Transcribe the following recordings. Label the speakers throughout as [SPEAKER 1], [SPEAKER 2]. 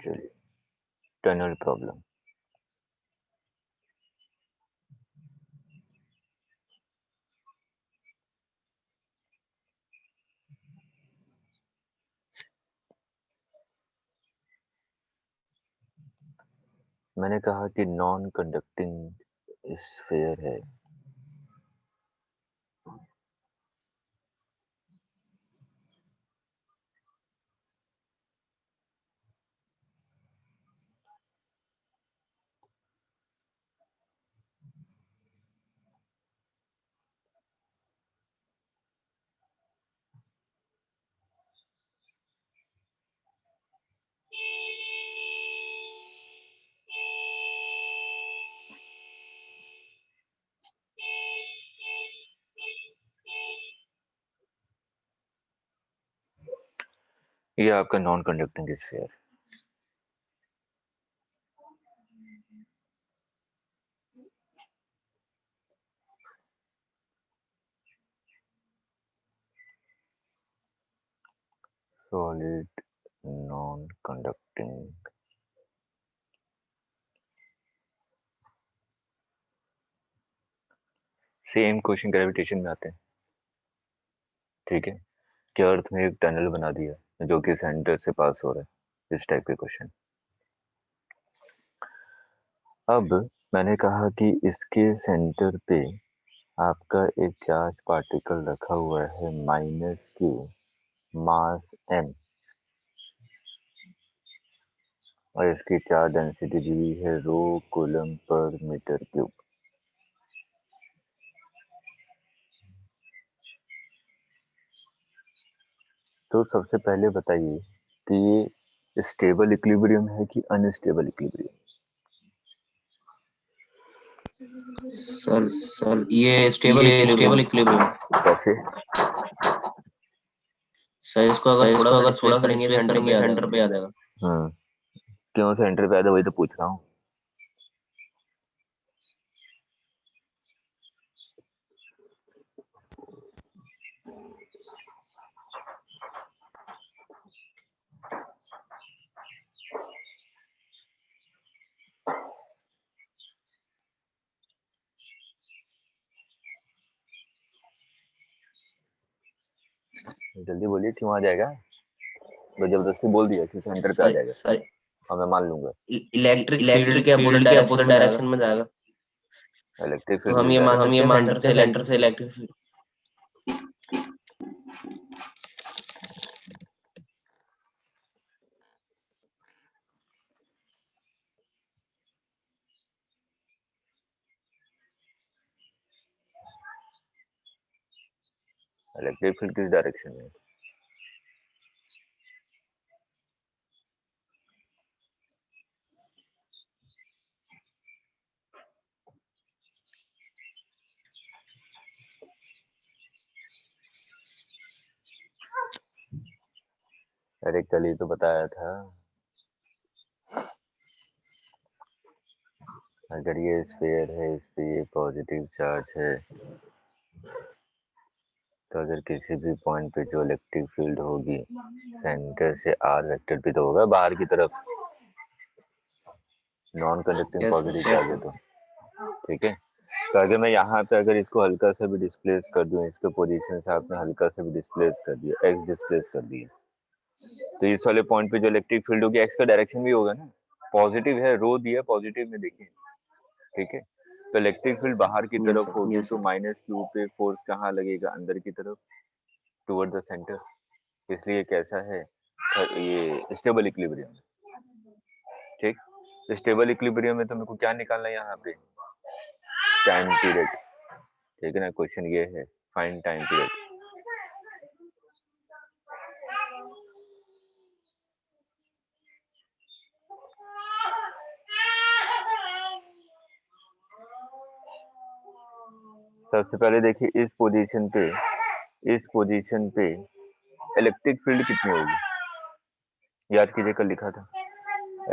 [SPEAKER 1] चलिए, tunnel problem. मैंने कहा कि नॉन कंडक्टिंग स्फीयर है। ये आपका non conducting sphere. Solid non conducting. Same question gravitation में आते हैं। ठीक है, कि अर्थ में एक टनल बना दिया जो कि सेंटर से पास हो रहा है, इस टाइप के क्वेश्चन। अब मैंने कहा कि इसके सेंटर पे आपका एक चार्ज पार्टिकल रखा हुआ है -q, मास m, और इसकी चार्ज डेंसिटी दी हुई है रो कूलम पर मीटर क्यूब। तो सबसे पहले बताइए कि ये स्टेबल इक्विलिब्रियम है कि अनस्टेबल इक्विलिब्रियम?
[SPEAKER 2] सर ये स्टेबल इक्विलिब्रियम।
[SPEAKER 1] कैसे?
[SPEAKER 2] सर इसको अगर थोड़ा सा डिस्प्लेस करेंगे सेंटर पे आ जाएगा।
[SPEAKER 1] क्यों सेंटर पे आ जाए, वही तो पूछ रहा हूँ। जल्दी बोलिए, क्यों आ जाएगा? तो जबरदस्ती बोल दिया कि सेंटर पे आ जाएगा,
[SPEAKER 2] सर
[SPEAKER 1] और मैं मान लूंगा।
[SPEAKER 2] इलेक्ट्रिक फील्ड के अपोजिट डायरेक्शन में जाएगा।
[SPEAKER 1] इलेक्ट्रिक
[SPEAKER 2] तो
[SPEAKER 1] फील्ड
[SPEAKER 2] हम ये मान सकते हैं सेंटर से इलेक्ट्रिक फील्ड।
[SPEAKER 1] इलेक्ट्रिक फील्ड किस डायरेक्शन में? अरे कल ही तो बताया था, अगर ये स्फीयर है, इस पे ये पॉजिटिव चार्ज है, तो अगर किसी भी पॉइंट पे जो इलेक्ट्रिक फील्ड होगी सेंटर से आर वेक्टर पे तो होगा बाहर की तरफ, नॉन कंडक्टिंग पॉजिटिव चार्ज है तो। ठीक है, तो अगर मैं यहाँ पे अगर इसको हल्का सा भी डिस्प्लेस कर दूं, इसके पोजीशन से आपने हल्का सा भी डिस्प्लेस कर दिया, एक्स डिस्प्लेस कर दिया, तो इस वाले पॉइंट पे जो इलेक्ट्रिक फील्ड होगी एक्स का डायरेक्शन भी होगा ना, पॉजिटिव है, रो दिया पॉजिटिव में, देखिए। ठीक है, तो इलेक्ट्रिक फील्ड बाहर की तरफ होगी, तो -q पे फोर्स कहाँ लगेगा? अंदर की तरफ, टुवर्ड द सेंटर। इसलिए कैसा है, ये स्टेबल इक्विलिब्रियम। ठीक, स्टेबल इक्विलिब्रियम में तो मेरे को क्या निकालना है यहाँ पे? Time period. ठीक है ना, क्वेश्चन ये है, फाइंड टाइम पीरियड। सबसे पहले देखिए, इस पोजीशन पे इलेक्ट्रिक फील्ड कितनी होगी? याद कीजिए, कल लिखा था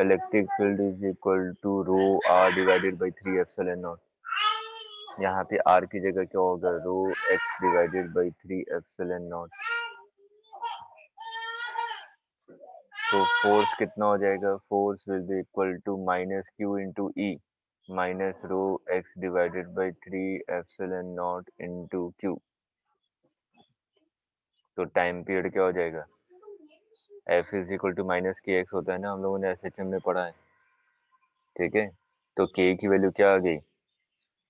[SPEAKER 1] electric field is equal to rho R divided by 3 epsilon naught. यहाँ पे आर की जगह क्या होगा? Rho x divided by 3 epsilon naught. तो फोर्स कितना हो जाएगा, force will be equal to minus q into E minus rho x divided by 3 epsilon naught into q. तो टाइम पीरियड क्या हो जाएगा, F is equal to minus k x होता है ना, हम लोगों ने एसएचएम में पढ़ा है, ठीक है। तो के की वैल्यू क्या आ गई,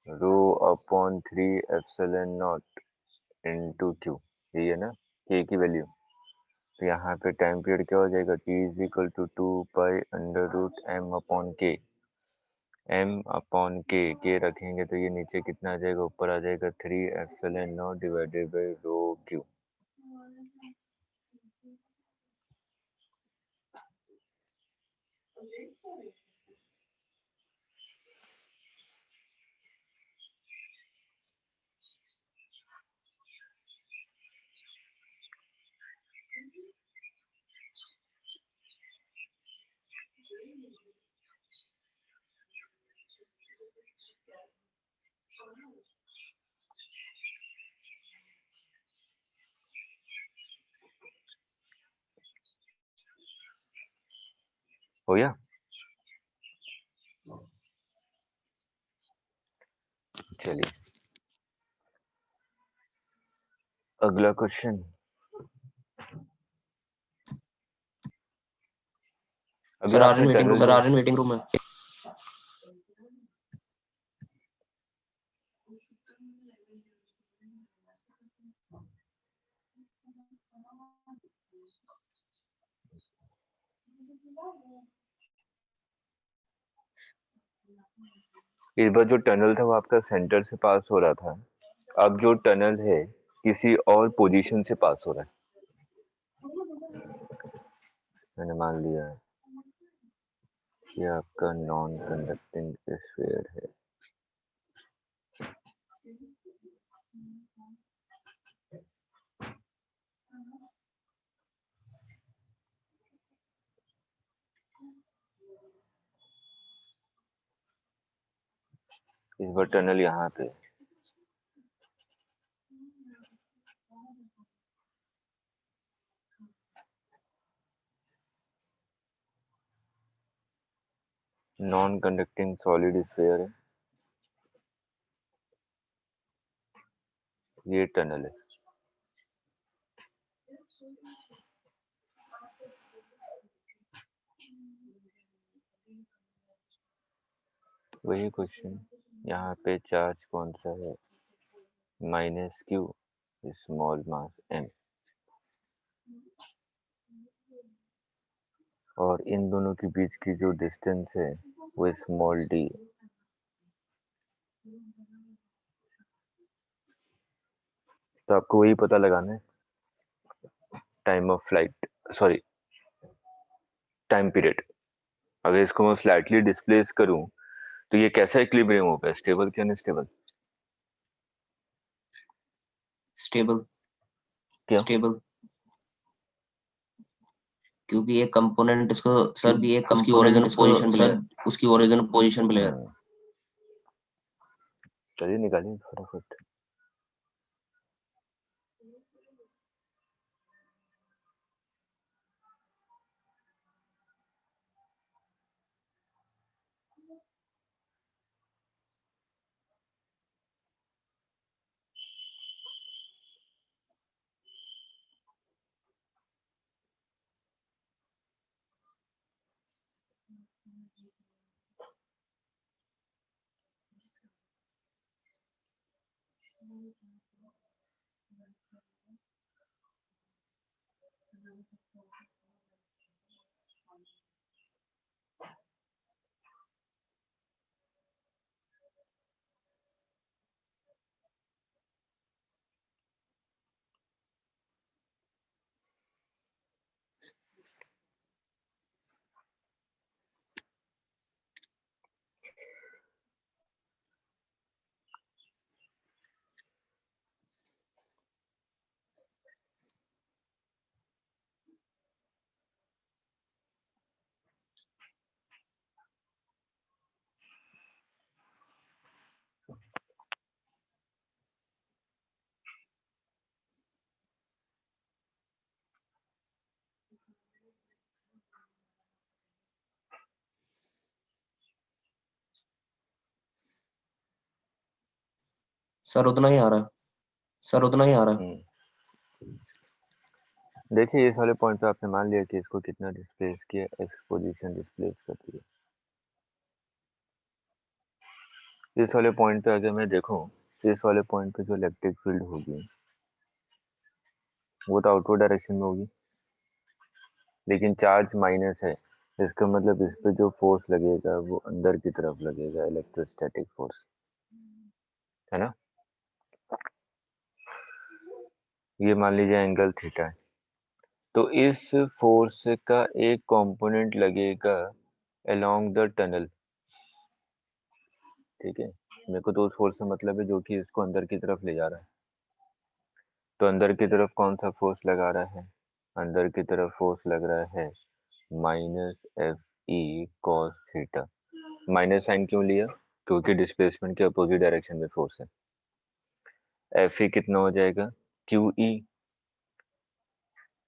[SPEAKER 1] rho upon 3 epsilon naught into Q, यही है ना के की वैल्यू। तो यहाँ पे टाइम पीरियड क्या हो जाएगा, T is equal to 2 pi under root M upon K, M upon K रखेंगे तो ये नीचे कितना आ जाएगा, ऊपर आ जाएगा 3 epsilon naught divided by rho Q. हो गया, चलिए अगला क्वेश्चन। अभी
[SPEAKER 2] सर
[SPEAKER 1] आपने tunnel
[SPEAKER 2] sir Aryan meeting room में।
[SPEAKER 1] इस बार जो टनल था वो आपका सेंटर से पास हो रहा था, अब जो टनल है किसी और पोजीशन से पास हो रहा है, मैंने मान लिया है कि आपका नॉन कंडक्टिंग स्फीयर है। इस बार टनल यहाँ पे, नॉन कंडक्टिंग सॉलिड स्फीयर है, ये टनल है। वही क्वेश्चन, यहाँ पे चार्ज कौन सा है, minus Q small mass M, और इन दोनों के बीच की जो डिस्टेंस है वो स्मॉल डी। तो आपको वही पता लगाना है, time of flight, sorry time period. अगर इसको मैं स्लाइटली डिस्प्लेस करूं तो ये कैसा इक्विलिब्रियम होगा, स्टेबल क्या अनस्टेबल,
[SPEAKER 2] स्टेबल।
[SPEAKER 1] क्यों?
[SPEAKER 2] स्टेबल क्योंकि एक कंपोनेंट इसको सर भी एक उसकी ओरिजिन पोजीशन पे ले, उसकी ओरिजिन पोजीशन पे ले।
[SPEAKER 1] चलिए निकालिए फटाफट।
[SPEAKER 2] सर उतना ही आ रहा है, सर उतना ही आ रहा है।
[SPEAKER 1] देखिए इस वाले पॉइंट पे आपने मान लिया कि इसको कितना डिस्प्लेस किया, एक्स पोजीशन डिस्प्लेस करती है। इस वाले पॉइंट पे अगर मैं देखूं, इस वाले पॉइंट पे जो इलेक्ट्रिक फील्ड होगी वो तो आउटवर्ड डायरेक्शन में होगी, लेकिन चार्ज माइनस है, इसका मतलब इस पे जो फोर्स लगेगा वो अंदर की तरफ लगेगा, इलेक्ट्रोस्टैटिक फोर्स, है ना। ये मान लीजिए एंगल थीटा है, तो इस फोर्स का एक कंपोनेंट लगेगा अलोंग द टनल, ठीक है। मेरे को तो उस फोर्स से मतलब है जो कि इसको अंदर की तरफ ले जा रहा है। तो अंदर की तरफ कौन सा फोर्स लगा रहा है, अंदर की तरफ फोर्स लग रहा है minus F E cos theta. Minus sign क्यों लिया, क्योंकि डिस्प्लेसमेंट के अपोजिट डायरेक्शन में फोर्स है। एफ ई कितना हो जाएगा, क्यू ई,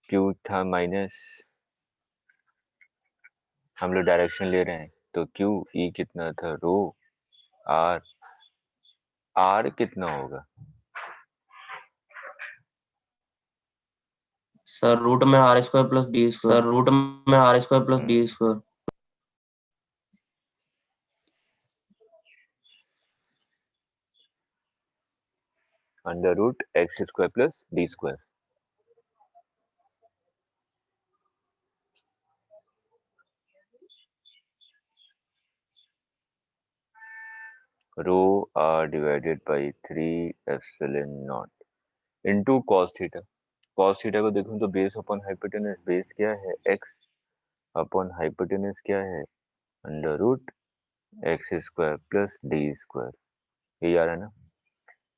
[SPEAKER 1] क्यू था माइनस, हम लोग डायरेक्शन ले रहे हैं, तो क्यू ई कितना था, रो आर, आर कितना होगा,
[SPEAKER 2] सर रूट में R square plus D square, सर रूट में R square plus D square.
[SPEAKER 1] Under root x square plus D square. Rho R divided by 3 epsilon naught into cos theta. Cos theta को देखूं तो base upon hypotenuse, base क्या है x, upon hypotenuse क्या है under root x square plus D square. ये आ रहा है ना,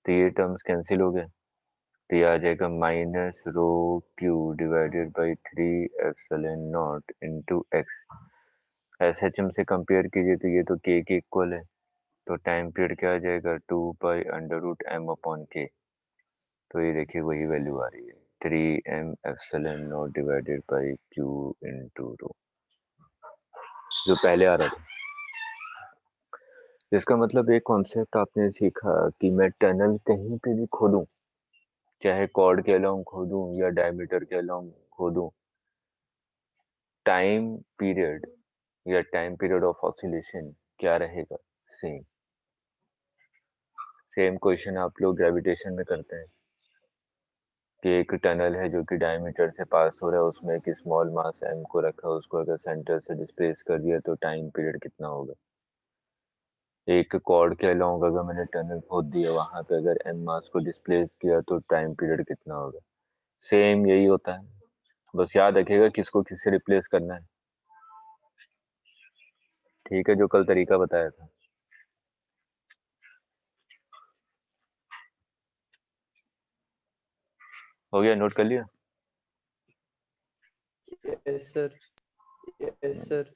[SPEAKER 1] तो ये टर्म्स कैंसिल हो गए, तो ये आ जाएगा minus rho Q divided by 3 naught into X. S H M से कंपेयर कीजिए तो ये तो के इक्वल है, तो टाइम पीरियड क्या आ जाएगा 2 pi under root m upon K. तो ये देखिए वही वैल्यू आ रही है 3m divided by Q into rho, जो पहले आ रहा था। इसका मतलब एक कॉन्सेप्ट आपने सीखा कि मैं टनल कहीं पे भी खोदूं, चाहे कॉर्ड के अलोंग खोदूं या डायमीटर के अलोंग खोदूं, टाइम पीरियड या टाइम पीरियड ऑफ ऑसिलेशन क्या रहेगा, सेम। सेम क्वेश्चन आप लोग ग्रेविटेशन में करते हैं कि एक टनल है जो कि डायमीटर से पास हो रहा है, उसमें एक स्मॉल मास m को रखा, उसको अगर सेंटर से डिस्प्लेस कर दिया तो टाइम पीरियड कितना होगा। एक कॉर्ड के अलोंग अगर मैंने टनल खोद दिया, वहां पे अगर m मास को डिस्प्लेस किया तो टाइम पीरियड कितना होगा। सेम यही होता है, बस याद रखिएगा किसको किससे रिप्लेस करना है, ठीक है, जो कल तरीका बताया था। हो गया, नोट कर लिया।
[SPEAKER 3] Yes sir, yes sir.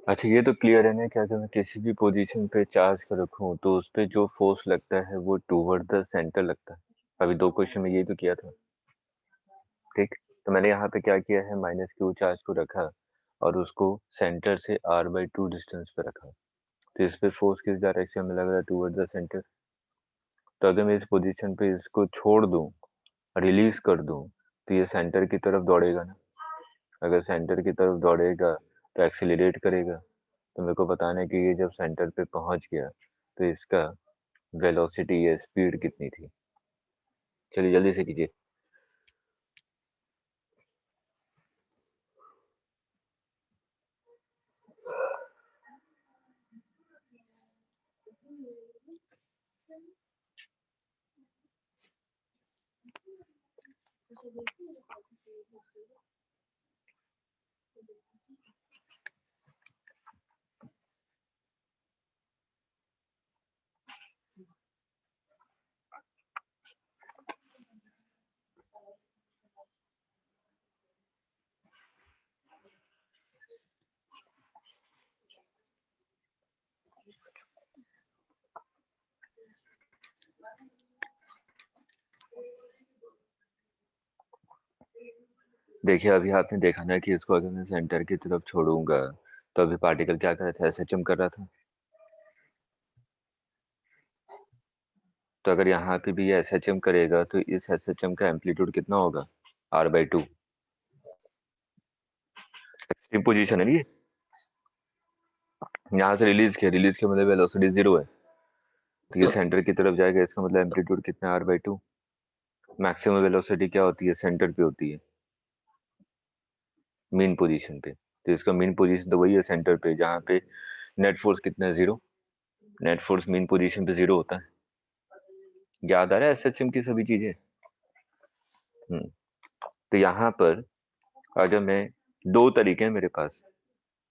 [SPEAKER 1] अच्छा ये तो क्लियर है ना कि अगर मैं किसी भी पोजीशन पे चार्ज को रखूं तो उस पे जो फोर्स लगता है वो टूवर्ड द सेंटर लगता है। अभी दो क्वेश्चन में यही तो किया था, ठीक। तो मैंने यहाँ पे क्या किया है, माइनस क्यू चार्ज को रखा और उसको सेंटर से r/2 डिस्टेंस पे रखा, तो इस पे फोर्स किस डायरेक्शन में लग रहा है, टूवर्ड द सेंटर। तो अगर मैं इस पोजीशन पे इसको छोड़ दूं, रिलीज कर दूं, तो ये सेंटर की तरफ दौड़ेगा ना। अगर सेंटर की तरफ दौड़ेगा तो एक्सीलरेट करेगा। तो मेरे को बताना है कि ये जब सेंटर पे पहुंच गया तो इसका वेलोसिटी या स्पीड कितनी थी। चलिए जल्दी से कीजिए। देखिए अभी आपने देखा ना कि इसको अगर मैं सेंटर की तरफ छोड़ूंगा तो अभी पार्टिकल क्या कर रहा था, एसएचएम कर रहा था। तो अगर यहाँ पे भी ये एसएचएम करेगा तो इस एसएचएम का एम्पलीट्यूड कितना होगा, r/2। एक्सट्रीम पोजीशन है ये, यहाँ से रिलीज किया मतलब वेलोसिटी 0 है, तो ये सेंटर की तरफ जाएगा, इसका मतलब एम्पलीट्यूड कितना है, r/2। मैक्सिमम वेलोसिटी क्या होती है, सेंटर पे होती है, मीन पोजीशन पे। तो इसका मीन पोजीशन तो वही है सेंटर पे, जहाँ पे नेट फोर्स कितना है, 0। नेट फोर्स मीन पोजीशन पे 0 होता है। याद आ रहा है एसएचएम की सभी चीजें। तो यहाँ पर अगर मैं, दो तरीके हैं मेरे पास।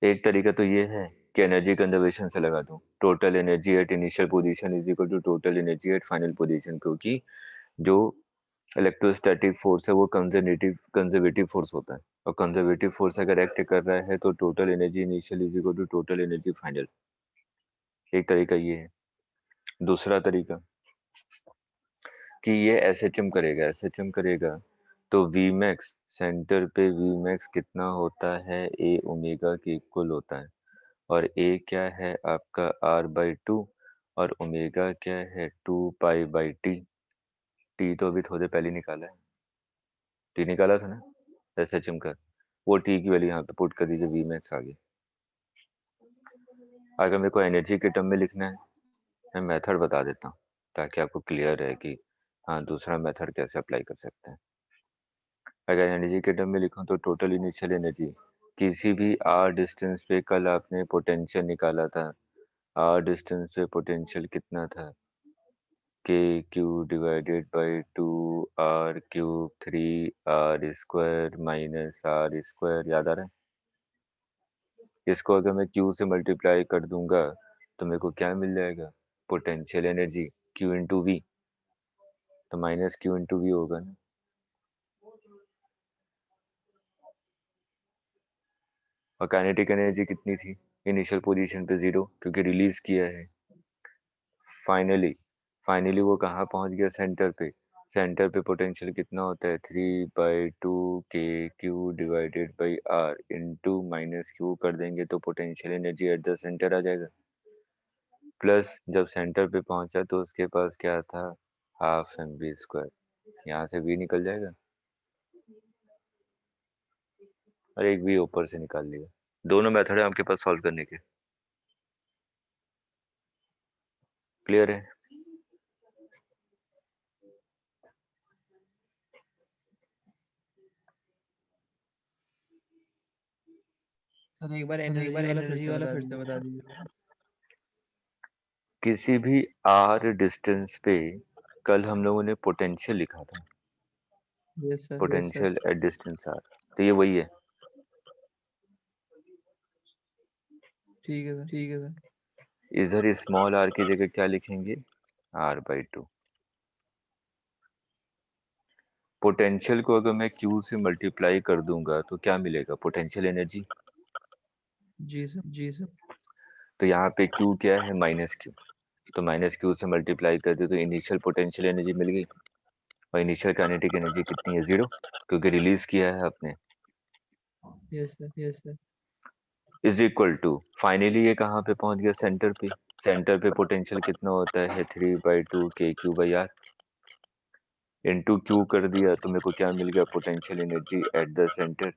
[SPEAKER 1] एक तरीका तो ये है कि एनर्जी कंजर्वेशन से लगा दूं, total energy at initial position is equal to total energy at final position, क्योंकि जो इलेक्ट्रोस्टैटिक फोर्स है वो कंजर्वेटिव फोर्स होता है, और कंजर्वेटिव फोर्स अगर एक्ट कर रहा है तो total energy initial is equal to total energy final. एक तरीका ये है। दूसरा तरीका कि ये एसएचएम करेगा तो वी मैक्स, सेंटर पे वी मैक्स कितना होता है, ए ओमेगा के इक्वल होता है, और ए क्या है आपका r/2, और ओमेगा क्या है 2π/t। टी तो अभी थोड़े पहले निकाला है, टी निकाला था ना एसएचएम का, वो टी की वैल्यू यहाँ पे पुट कर दीजिए, वी मैक्स आ गया। अगर मेरे को एनर्जी के टर्म में लिखना है, मैं मेथड बता देता हूँ ताकि आपको क्लियर रहे कि हाँ दूसरा मेथड कैसे अप्लाई कर सकते हैं। अगर एनर्जी के टर्म में लिखूं तो टोटल इनिशियल एनर्जी, किसी भी आर डिस्टेंस पे कल आपने पोटेंशियल निकाला था, आर डिस्टेंस पे पोटेंशियल कितना था, के Q divided by 2r³ 3r² minus r², याद आ रहा है। इसको अगर मैं q से मल्टीप्लाई कर दूंगा तो मेरे को क्या मिल जाएगा, potential energy q into V, तो माइनस q इंटू वी होगा ना। और काइनेटिक एनर्जी कितनी थी, इनिशियल पोजीशन पे 0, क्योंकि रिलीज किया है। फाइनली वो कहाँ पहुंच गया, सेंटर पे। सेंटर पे पोटेंशियल कितना होता है, 3/2 के Q divided by R into minus q कर देंगे तो potential energy at the centre आ जाएगा। प्लस जब सेंटर पे पहुंचा तो उसके पास क्या था, हाफ mv², यहाँ से v निकल जाएगा और एक v ऊपर से निकाल लिया। दोनों मेथड है आपके पास सॉल्व करने के, क्लियर है।
[SPEAKER 3] सर एक बार एनर्जी वाला फिर से बता दीजिए।
[SPEAKER 1] किसी भी r डिस्टेंस पे कल हम लोगों ने पोटेंशियल लिखा था,
[SPEAKER 3] yes sir.
[SPEAKER 1] Potential at distance r, तो ये वही है।
[SPEAKER 3] ठीक है सर।
[SPEAKER 1] इधर स्मॉल r की जगह क्या लिखेंगे, r/2। पोटेंशियल को अगर मैं q से मल्टीप्लाई कर दूंगा तो क्या मिलेगा, पोटेंशियल एनर्जी।
[SPEAKER 3] जी सर।
[SPEAKER 1] तो यहाँ पे q क्या है, -q, तो -q से मल्टीप्लाई कर दे तो इनिशियल पोटेंशियल एनर्जी मिल गई, और इनिशियल काइनेटिक एनर्जी कितनी है, 0, क्योंकि रिलीज किया है आपने।
[SPEAKER 3] Yes sir.
[SPEAKER 1] Is equal to, finally ये कहाँ पे पहुंच गया, सेंटर पे। सेंटर पे पोटेंशियल कितना होता है 3/2 KQ/R इंटू क्यू कर दिया तो मेरे को क्या मिल गया potential energy at the centre.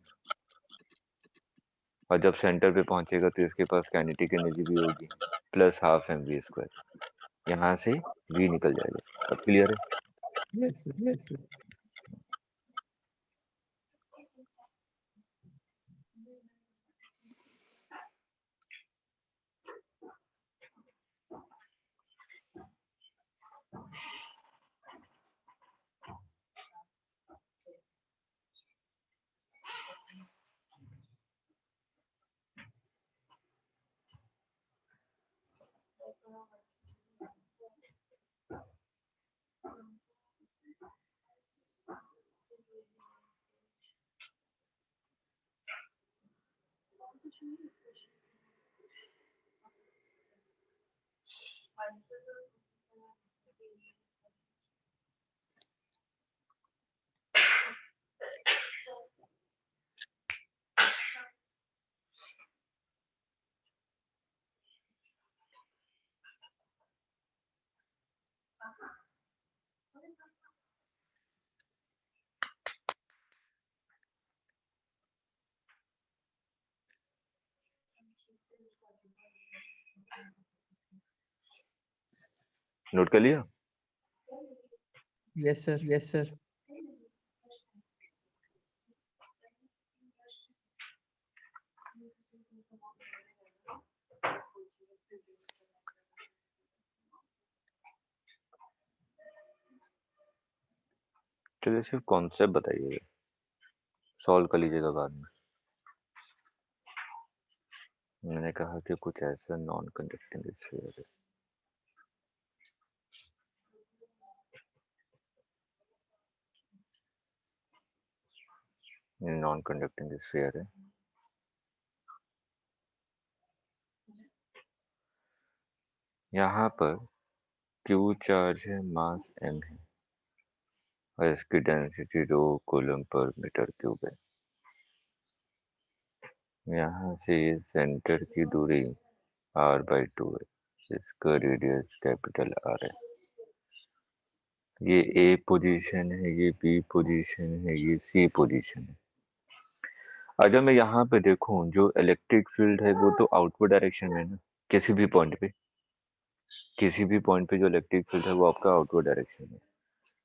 [SPEAKER 1] और जब सेंटर पे पहुंचेगा तो इसके पास काइनेटिक एनर्जी भी होगी प्लस हाफ mv²। यहाँ से v निकल जाएगा। अब क्लियर है?
[SPEAKER 3] Yes sir, yes sir.
[SPEAKER 1] Note कर लिया?
[SPEAKER 3] Yes sir, yes sir.
[SPEAKER 1] चलिए सिर्फ कॉन्सेप्ट बताइएगा, सॉल्व कर लीजिएगा बाद में। मैंने कहा कि कुछ ऐसा नॉन कंडक्टिंग स्फीयर है, नॉन कंडक्टिंग स्फीयर है। यहाँ पर क्यू चार्ज है, मास m है और इसकी density rho coulomb per metre cube है। यहाँ से सेंटर की दूरी r/2 है, इसका रेडियस कैपिटल R है। ये A पोजीशन है, ये B पोजीशन है, ये C पोजीशन है। अगर मैं यहाँ पे देखूं जो इलेक्ट्रिक फील्ड है वो तो आउटवर्ड डायरेक्शन में है ना, किसी भी पॉइंट पे, किसी भी पॉइंट पे जो इलेक्ट्रिक फील्ड है वो आपका आउटवर्ड डायरेक्शन में।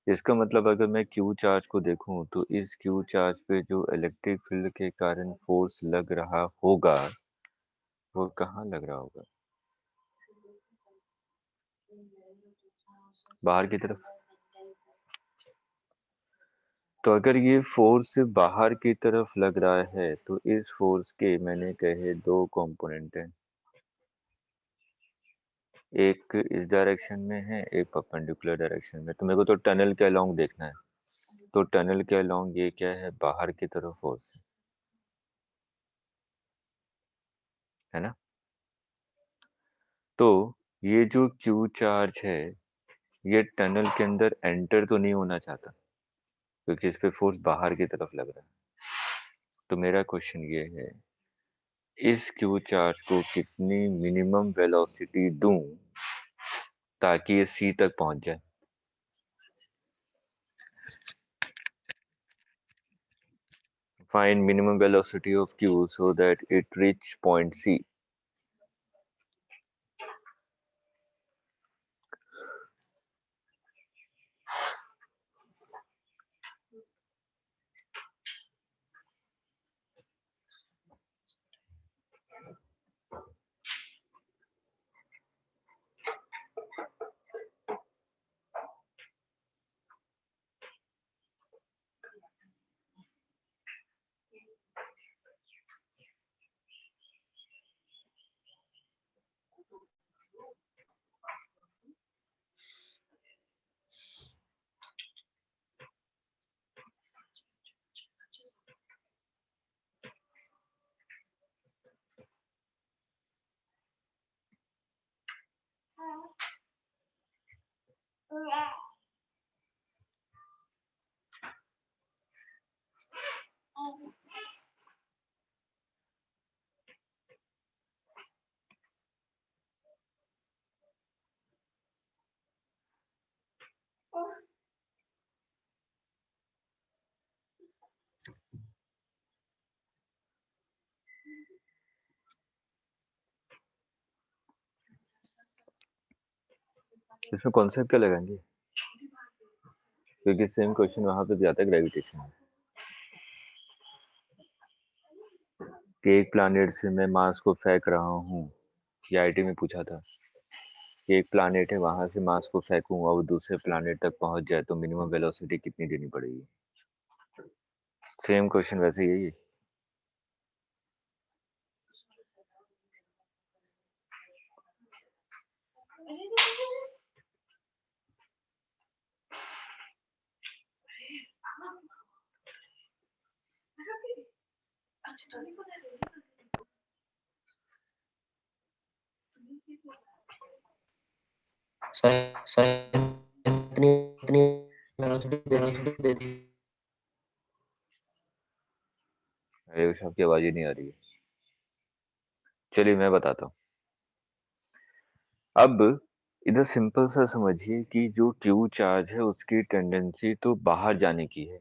[SPEAKER 1] इसका मतलब अगर मैं क्यू चार्ज को देखूं तो इस क्यू चार्ज पे जो इलेक्ट्रिक फील्ड के कारण फोर्स लग रहा होगा वो कहाँ लग रहा होगा? बाहर की तरफ। तो अगर ये फोर्स बाहर की तरफ लग रहा है तो इस फोर्स के मैंने कहे दो कंपोनेंट हैं, एक इस डायरेक्शन में है, एक परपेंडिकुलर डायरेक्शन में। तो मेरे को तो टनल के अलोंग देखना है, तो टनल के अलोंग ये क्या है, बाहर की तरफ फोर्स है ना। तो ये जो क्यू चार्ज है ये टनल के अंदर एंटर तो नहीं होना चाहता क्योंकि इस पे फोर्स बाहर की तरफ लग रहा है। तो मेरा क्वेश्चन ये है, इस क्यू चार्ज को कितनी मिनिमम वेलोसिटी दूं ताकि ये सी तक पहुंच जाए? Find minimum velocity of Q so that it reach point C. इसमें कॉन्सेप्ट क्या लगाएंगे, क्योंकि सेम क्वेश्चन वहां पे भी आता है ग्रेविटेशन में कि एक प्लैनेट से मैं मास को फेंक रहा हूँ, ये आईटी में पूछा था कि एक प्लैनेट है, वहां से मास को फेंकूंगा, वो दूसरे प्लैनेट तक पहुंच जाए तो मिनिमम वेलोसिटी कितनी देनी पड़ेगी। सेम क्वेश्चन वैसे यही है।
[SPEAKER 2] सर इतनी इतनी वेलोसिटी देती
[SPEAKER 1] आयुष आपकी आवाज ही नहीं आ रही है। चलिए मैं बताता हूँ। अब इधर सिंपल सा समझिए कि जो क्यू चार्ज है उसकी टेंडेंसी तो बाहर जाने की है,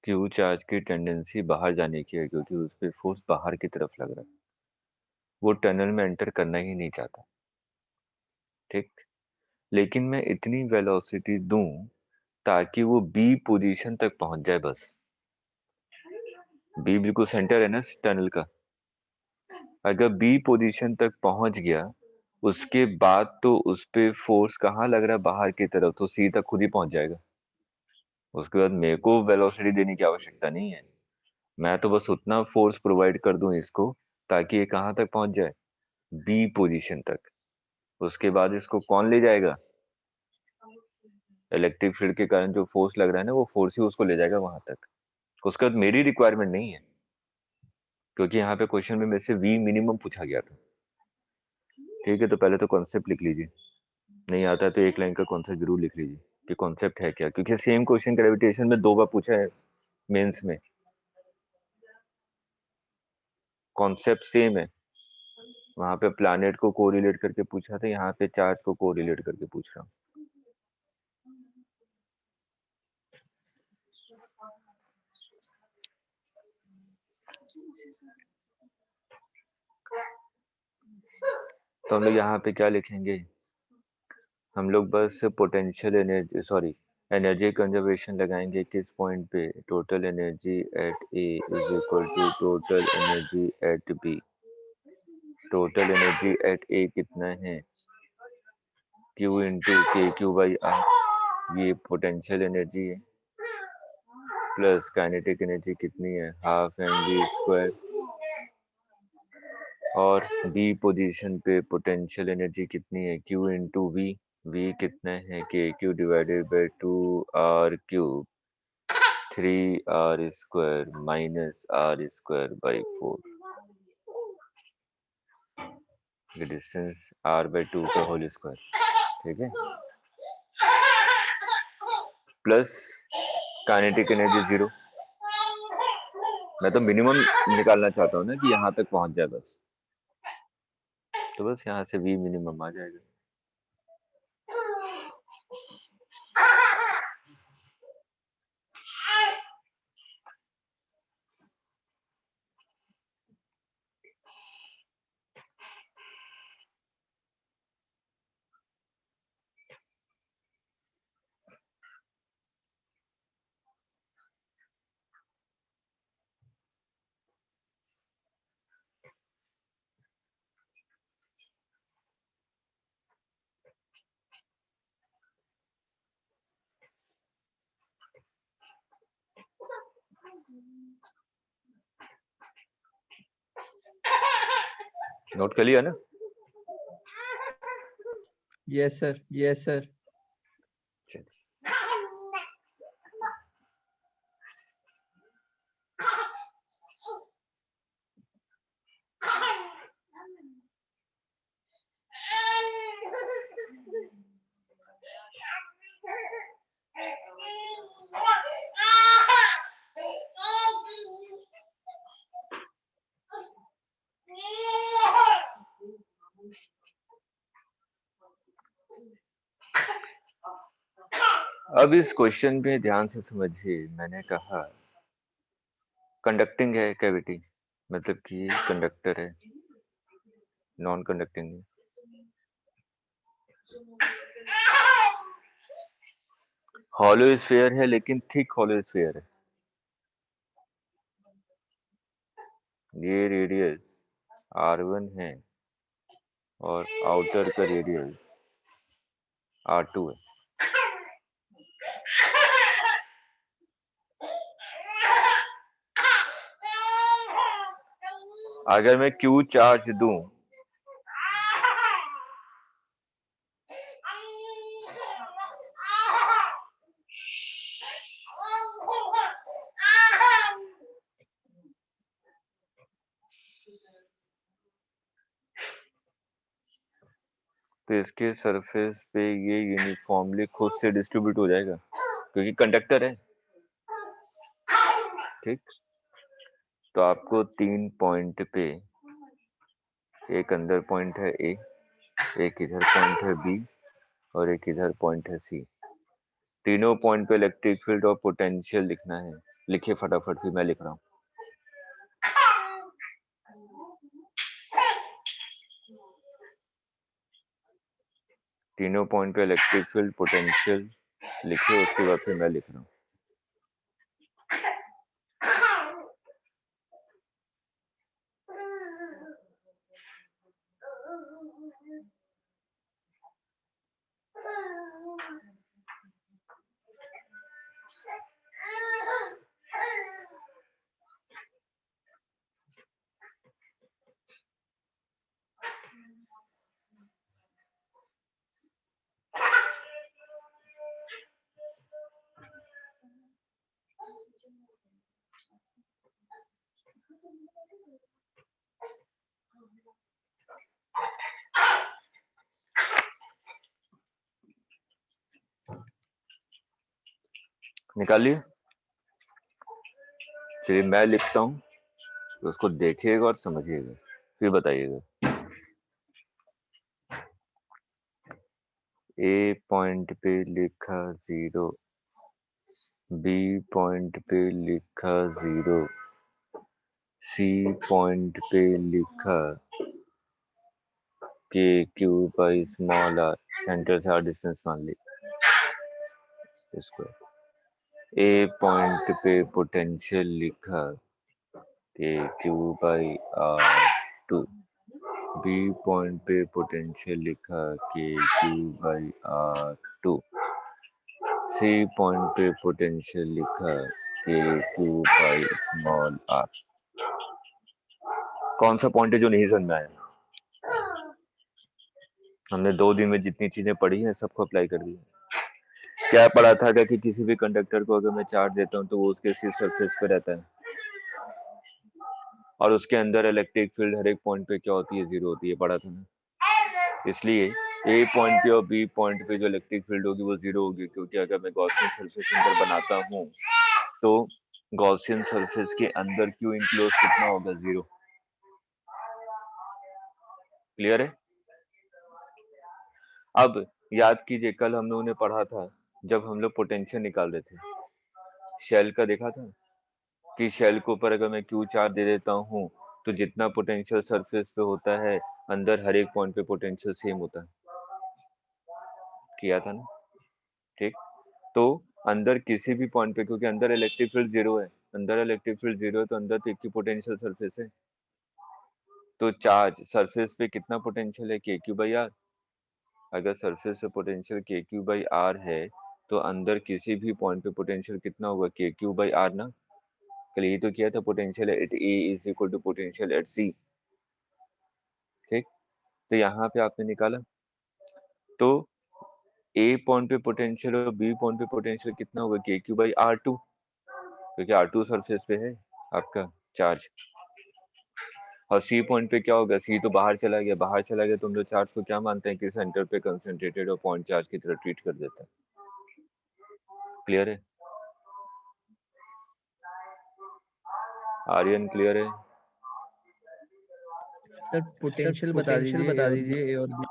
[SPEAKER 1] क्यू चार्ज की टेंडेंसी बाहर जाने की है, क्योंकि उस पे फोर्स बाहर की तरफ लग रहा है, वो टनल में एंटर करना ही नहीं चाहता। ठीक, लेकिन मैं इतनी वेलोसिटी दूं ताकि वो बी पोजीशन तक पहुंच जाए बस। बी बिल्कुल सेंटर है ना टनल का, अगर बी पोजीशन तक पहुंच गया उसके बाद तो उस पे फोर्स कहाँ लग रहा है, बाहर की तरफ, तो सी तक खुद ही पहुंच जाएगा। उसके बाद मेरे को वेलोसिटी देने की आवश्यकता नहीं है, मैं तो बस उतना फोर्स प्रोवाइड कर दूं इसको ताकि ये कहाँ तक पहुंच जाए, बी पोजीशन तक। उसके बाद इसको कौन ले जाएगा, इलेक्ट्रिक फील्ड के कारण जो फोर्स लग रहा है ना, वो फोर्स ही उसको ले जाएगा वहां तक। उसके बाद मेरी रिक्वायरमेंट नहीं है, क्योंकि यहाँ पे क्वेश्चन में मेरे से वी मिनिमम पूछा गया था। ठीक है, तो पहले तो कॉन्सेप्ट लिख लीजिए, नहीं आता है तो एक लाइन का कॉन्सेप्ट जरूर लिख लीजिए कि कॉन्सेप्ट है क्या, क्योंकि सेम क्वेश्चन ग्रेविटेशन में 2 बार पूछा है मेंस में, कॉन्सेप्ट सेम है। वहां पे प्लैनेट को कोरिलेट करके पूछा था, यहाँ पे चार्ज को कोरिलेट करके पूछ रहा हूँ। तो हम लोग यहाँ पे क्या लिखेंगे, हम लोग बस potential energy, sorry, energy conservation लगाएंगे किस पॉइंट पे, total energy at A is equal to total energy at B. Total energy at A कितना है, q into k Q by R, ये पोटेंशियल एनर्जी है, प्लस काइनेटिक एनर्जी कितनी है, half m v square, और B position पे potential energy कितनी है, क्यू इंटू वी, वी कितना है, के Q divided by 2r cube 3r square minus r square by 4, ये डिस्टेंस r बाई 2 का होल स्क्वायर। ठीक है, प्लस काइनेटिक एनर्जी 0, मैं तो मिनिमम निकालना चाहता हूँ ना कि यहाँ तक पहुंच जाए बस, तो बस यहाँ से v मिनिमम आ जाएगा। नोट कर लिया ना?
[SPEAKER 3] Yes, sir. Yes, sir.
[SPEAKER 1] अब इस क्वेश्चन पे ध्यान से समझिए, मैंने कहा कंडक्टिंग है कैविटी, मतलब कि कंडक्टर है, नॉन कंडक्टिंग है। हॉलो स्फीयर है लेकिन थिक हॉलो स्फीयर है। ये रेडियस R1 है और आउटर का रेडियस R2 है। अगर मैं Q चार्ज दूं तो इसके सरफेस पे ये यूनिफॉर्मली खुद से डिस्ट्रीब्यूट हो जाएगा क्योंकि कंडक्टर है। ठीक, तो आपको 3 पॉइंट पे, एक अंदर पॉइंट है ए, एक इधर पॉइंट है बी और एक इधर पॉइंट है सी, तीनों पॉइंट पे इलेक्ट्रिक फील्ड और पोटेंशियल लिखना है। लिखिए फटाफट, फिर मैं लिख रहा हूँ। तीनों पॉइंट पे इलेक्ट्रिक फील्ड पोटेंशियल लिखिए, उसके बाद फिर मैं लिख रहा हूँ। निकालिए। चलिए मैं लिखता हूँ, तो उसको देखिएगा और समझिएगा, फिर बताइएगा। ए पॉइंट पे लिखा 0, बी पॉइंट पे लिखा 0, सी पॉइंट पे लिखा K Q by small R, centre से आर डिस्टेंस मान ली इसको। ए पॉइंट पे पोटेंशियल लिखा K Q by R2, B point पे पोटेंशियल लिखा K Q by R2, C point पे पोटेंशियल लिखा K Q by small are. कौन सा पॉइंट है जो नहीं समझ में आया? हमने 2 दिन में जितनी चीजें पढ़ी हैं सबको अप्लाई कर दिया। क्या पढ़ा था कि किसी भी कंडक्टर को अगर मैं चार्ज देता हूँ तो वो उसके सी सरफेस पे रहता है और उसके अंदर इलेक्ट्रिक फील्ड हर एक पॉइंट पे क्या होती है, 0 होती है, पढ़ा था ना। इसलिए ए पॉइंट पे और बी पॉइंट पे जो इलेक्ट्रिक फील्ड होगी वो 0 होगी, क्योंकि अगर मैं गॉसियन सरफेस अंदर बनाता हूँ तो गॉसियन सरफेस के अंदर क्यू इनक्लोज कितना होगा, 0। क्लियर है? अब याद कीजिए, कल हम लोगों ने पढ़ा था जब हम लोग पोटेंशियल निकाल रहे थे, शेल का देखा था कि शेल के ऊपर अगर मैं क्यू चार्ज दे देता हूँ तो जितना पोटेंशियल सरफेस पे होता है अंदर हर एक पॉइंट पे पोटेंशियल सेम होता है। किया था ना? ठीक, तो अंदर किसी भी पॉइंट पे, क्योंकि अंदर इलेक्ट्रिक फील्ड 0 है, अंदर इलेक्ट्रिक फील्ड 0 है तो अंदर तो एक ही पोटेंशियल सरफेस है, तो चार्ज सरफेस पे कितना पोटेंशियल है, के क्यू बाई आर। अगर सरफेस पे पोटेंशियल के क्यू बाई आर है तो अंदर किसी भी पॉइंट पे पोटेंशियल कितना होगा, के क्यू बाई आर ना। कल यही तो किया था, potential at A is equal to potential at C. ठीक, तो यहाँ पे आपने निकाला तो ए पॉइंट पे पोटेंशियल और बी पॉइंट पे पोटेंशियल कितना होगा, के क्यू बाई R2, क्योंकि R2 सरफेस पे है आपका चार्ज। और सी पॉइंट पे क्या होगा, सी तो बाहर चला गया, बाहर चला गया तो हम लोग चार्ज को क्या मानते हैं कि सेंटर पे कंसंट्रेटेड और पॉइंट चार्ज की तरह ट्रीट कर देता है। क्लियर है? आर्यन क्लियर है?
[SPEAKER 3] सर पोटेंशियल बता दीजिए ए और बी।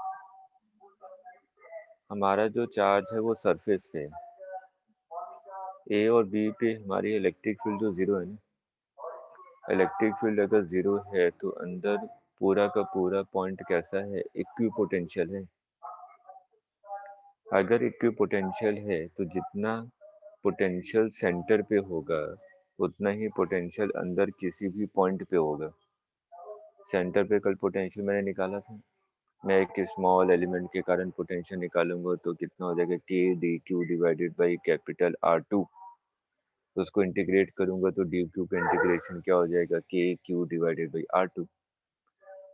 [SPEAKER 1] हमारा जो चार्ज है वो सरफेस पे है, ए और बी पे हमारी इलेक्ट्रिक फील्ड तो जीरो है ना। इलेक्ट्रिक फील्ड अगर जीरो है तो अंदर पूरा का पूरा पॉइंट कैसा है, इक्विपोटेंशियल है। अगर इक्विपोटेंशियल है तो जितना पोटेंशियल सेंटर पे होगा उतना ही पोटेंशियल अंदर किसी भी पॉइंट पे होगा। सेंटर पे कल पोटेंशियल मैंने निकाला था, मैं एक स्मॉल एलिमेंट के कारण पोटेंशियल निकालूंगा तो कितना हो जाएगा, के D Q divided by capital R2। उसको इंटीग्रेट करूंगा तो डी क्यू का इंटीग्रेशन क्या हो जाएगा, K Q divided by R2।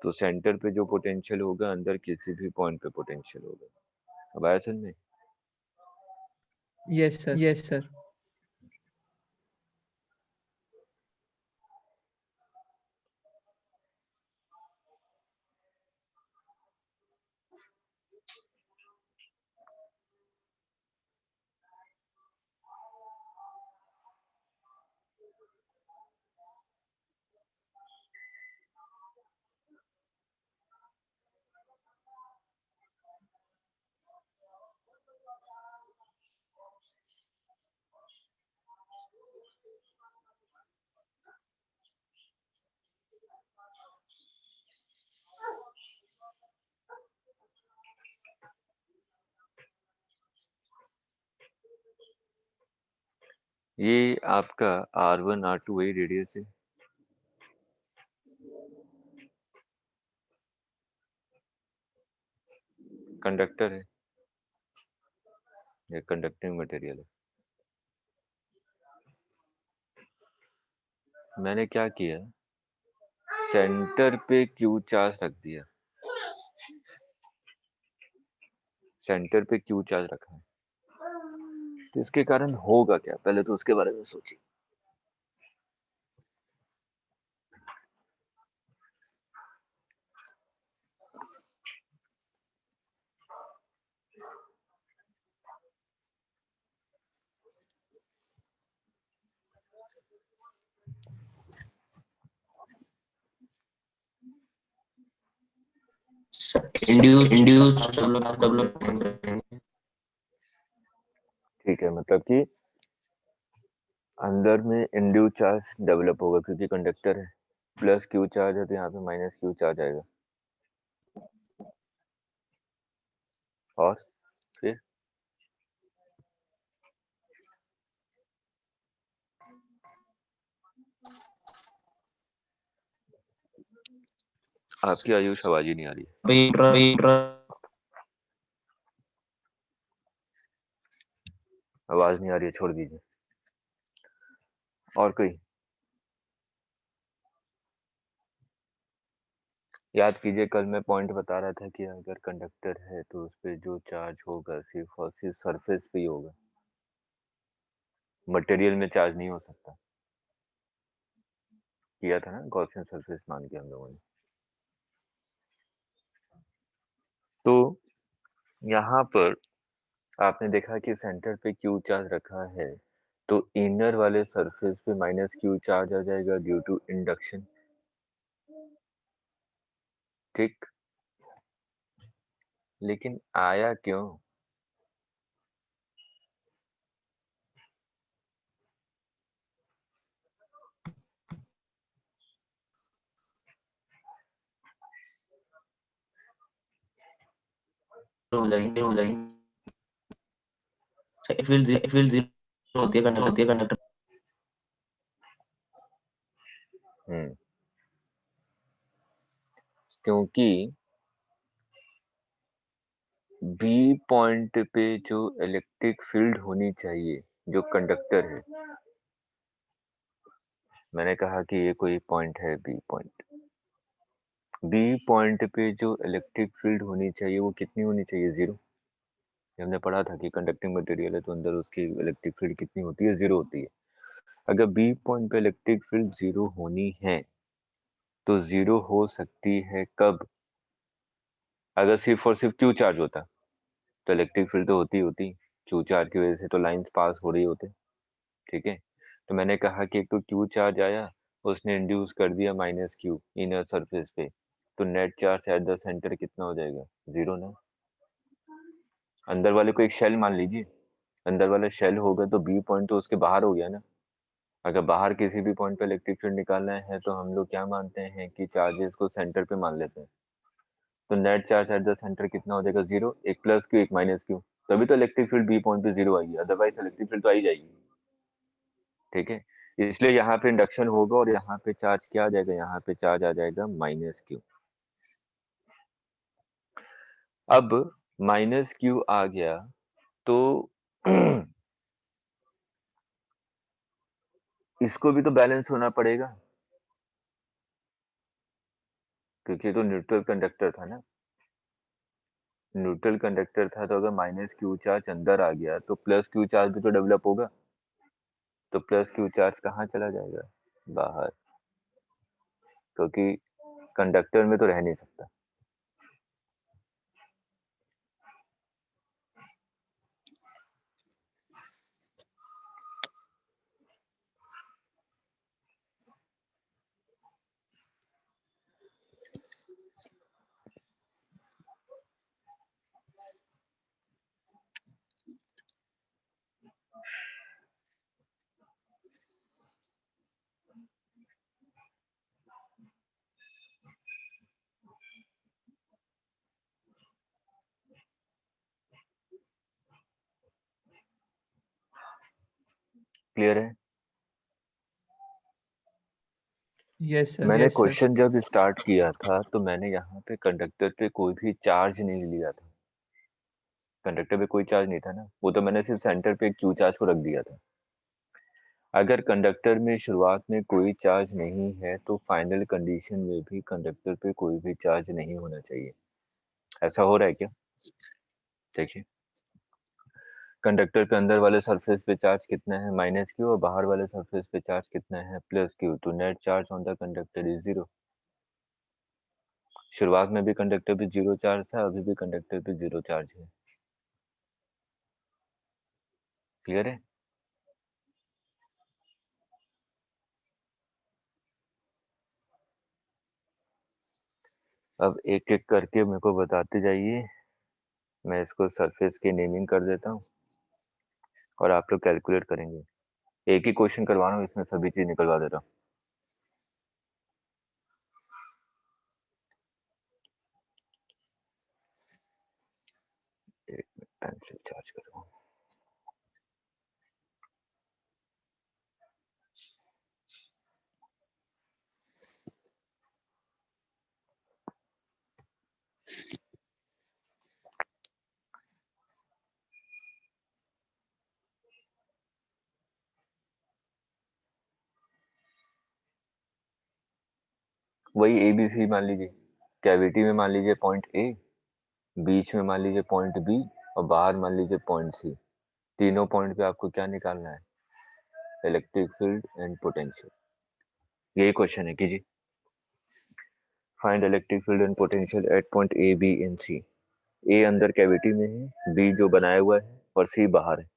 [SPEAKER 1] तो सेंटर पे जो पोटेंशियल होगा अंदर किसी भी पॉइंट पे पोटेंशियल होगा। अब आया समझ में?
[SPEAKER 3] Yes, sir. Yes, sir.
[SPEAKER 1] ये आपका R1 R2 वही रेडियस है, कंडक्टर है, ये कंडक्टिंग मटेरियल है। मैंने क्या किया, सेंटर पे क्यू चार्ज रख दिया, सेंटर पे क्यू चार्ज रखा है, तो इसके कारण होगा क्या, पहले तो उसके बारे में सोचिए।
[SPEAKER 2] इंड्यूस डेवलप
[SPEAKER 1] ठीक है, मतलब कि अंदर में इंड्यूस चार्ज डेवलप होगा क्योंकि कंडक्टर है, प्लस क्यू चार्ज है तो यहाँ पे माइनस क्यू चार्ज आएगा। और फिर आपकी आयुष आवाज ही नहीं आ रही है, आवाज नहीं आ रही है, छोड़ दीजिए। और कोई याद कीजिए, कल मैं पॉइंट बता रहा था कि अगर कंडक्टर है तो उस पे जो चार्ज होगा सिर्फ और सिर्फ सरफेस पे ही होगा, मटेरियल में चार्ज नहीं हो सकता। किया था ना गॉसियन सरफेस मान के हम लोगों ने। तो यहाँ पर आपने देखा कि सेंटर पे क्यू चार्ज रखा है तो इनर वाले सरफेस पे माइनस क्यू चार्ज आ जाएगा ड्यू टू इंडक्शन। ठीक, लेकिन आया क्यों?
[SPEAKER 2] हो जाएंगे फील्ड जीरो होती है कंडक्टर
[SPEAKER 1] क्योंकि बी पॉइंट पे जो इलेक्ट्रिक फील्ड होनी चाहिए जो कंडक्टर है, मैंने कहा कि ये कोई पॉइंट है बी पॉइंट, बी पॉइंट पे जो इलेक्ट्रिक फील्ड होनी चाहिए वो कितनी होनी चाहिए, जीरो। हमने पढ़ा था कि कंडक्टिंग मटेरियल है तो अंदर उसकी इलेक्ट्रिक फील्ड कितनी होती है, जीरो होती है। अगर बी पॉइंट पे इलेक्ट्रिक फील्ड जीरो होनी है तो जीरो हो सकती है कब, अगर सिर्फ और सिर्फ क्यू चार्ज होता तो इलेक्ट्रिक फील्ड तो होती क्यू चार्ज की वजह से तो लाइंस पास हो रही होते। ठीक है, तो मैंने कहा कि एक तो क्यू चार्ज आया, उसने इंड्यूस कर दिया माइनस क्यू इनर सरफेस पे, तो net charge at the centre कितना हो जाएगा, जीरो ना। अंदर वाले को एक शेल मान लीजिए, अंदर वाला शेल होगा तो बी पॉइंट तो उसके बाहर हो गया ना। अगर बाहर किसी भी पॉइंट पे इलेक्ट्रिक फील्ड निकालना है तो हम लोग क्या मानते हैं कि चार्जेस को सेंटर पे मान लेते हैं। तो net charge at the centre कितना हो जाएगा, 0, एक प्लस क्यू एक माइनस क्यू। तभी तो इलेक्ट्रिक फील्ड बी पॉइंट पे 0 आएगी, अदरवाइज इलेक्ट्रिक फील्ड तो आई जाएगी। ठीक है, इसलिए यहाँ पे इंडक्शन होगा और यहाँ पे चार्ज क्या आ जाएगा, यहाँ पे चार्ज आ जाएगा माइनस क्यू। अब माइनस क्यू आ गया तो इसको भी तो बैलेंस होना पड़ेगा, क्योंकि ये तो न्यूट्रल कंडक्टर था ना। न्यूट्रल कंडक्टर था तो अगर माइनस क्यू चार्ज अंदर आ गया तो प्लस क्यू चार्ज भी तो डेवलप होगा। तो प्लस क्यू चार्ज कहाँ चला जाएगा, बाहर, क्योंकि कंडक्टर में तो रह नहीं सकता। क्लियर है?
[SPEAKER 3] यस सर,
[SPEAKER 1] मैंने
[SPEAKER 3] यस सर।
[SPEAKER 1] क्वेश्चन जब स्टार्ट किया था तो मैंने यहाँ पे कंडक्टर पे कोई भी चार्ज नहीं लिया था। कंडक्टर पे कोई चार्ज नहीं था ना, वो तो मैंने सिर्फ सेंटर पे क्यू चार्ज को रख दिया था। अगर कंडक्टर में शुरुआत में कोई चार्ज नहीं है तो फाइनल कंडीशन में भी कंडक्टर पे कोई भी चार्ज नहीं होना चाहिए। ऐसा हो रहा है क्या? देखिए, कंडक्टर के अंदर वाले सरफेस पे चार्ज कितना है, माइनस क्यू, और बाहर वाले सरफेस पे चार्ज कितना है, प्लस क्यू। तो net charge on the conductor is 0। शुरुआत में भी कंडक्टर पे 0 चार्ज था, अभी भी कंडक्टर पे 0 चार्ज है। क्लियर है? अब एक एक करके मेरे को बताते जाइए। मैं इसको सरफेस की नेमिंग कर देता हूँ और आप लोग कैलकुलेट करेंगे। एक ही क्वेश्चन करवा रहा हूँ, इसमें सभी चीज निकलवा देता हूँ। एक मिनट, पेंसिल चार्ज करूँ। वही ए बी सी मान लीजिए। कैविटी में मान लीजिए पॉइंट ए, बीच में मान लीजिए पॉइंट बी, और बाहर मान लीजिए पॉइंट सी। तीनों पॉइंट पे आपको क्या निकालना है, इलेक्ट्रिक फील्ड एंड पोटेंशियल। यही क्वेश्चन है कि जी, find electric field and potential at point A B and C. A अंदर कैविटी में है, बी जो बनाया हुआ है, और सी बाहर है।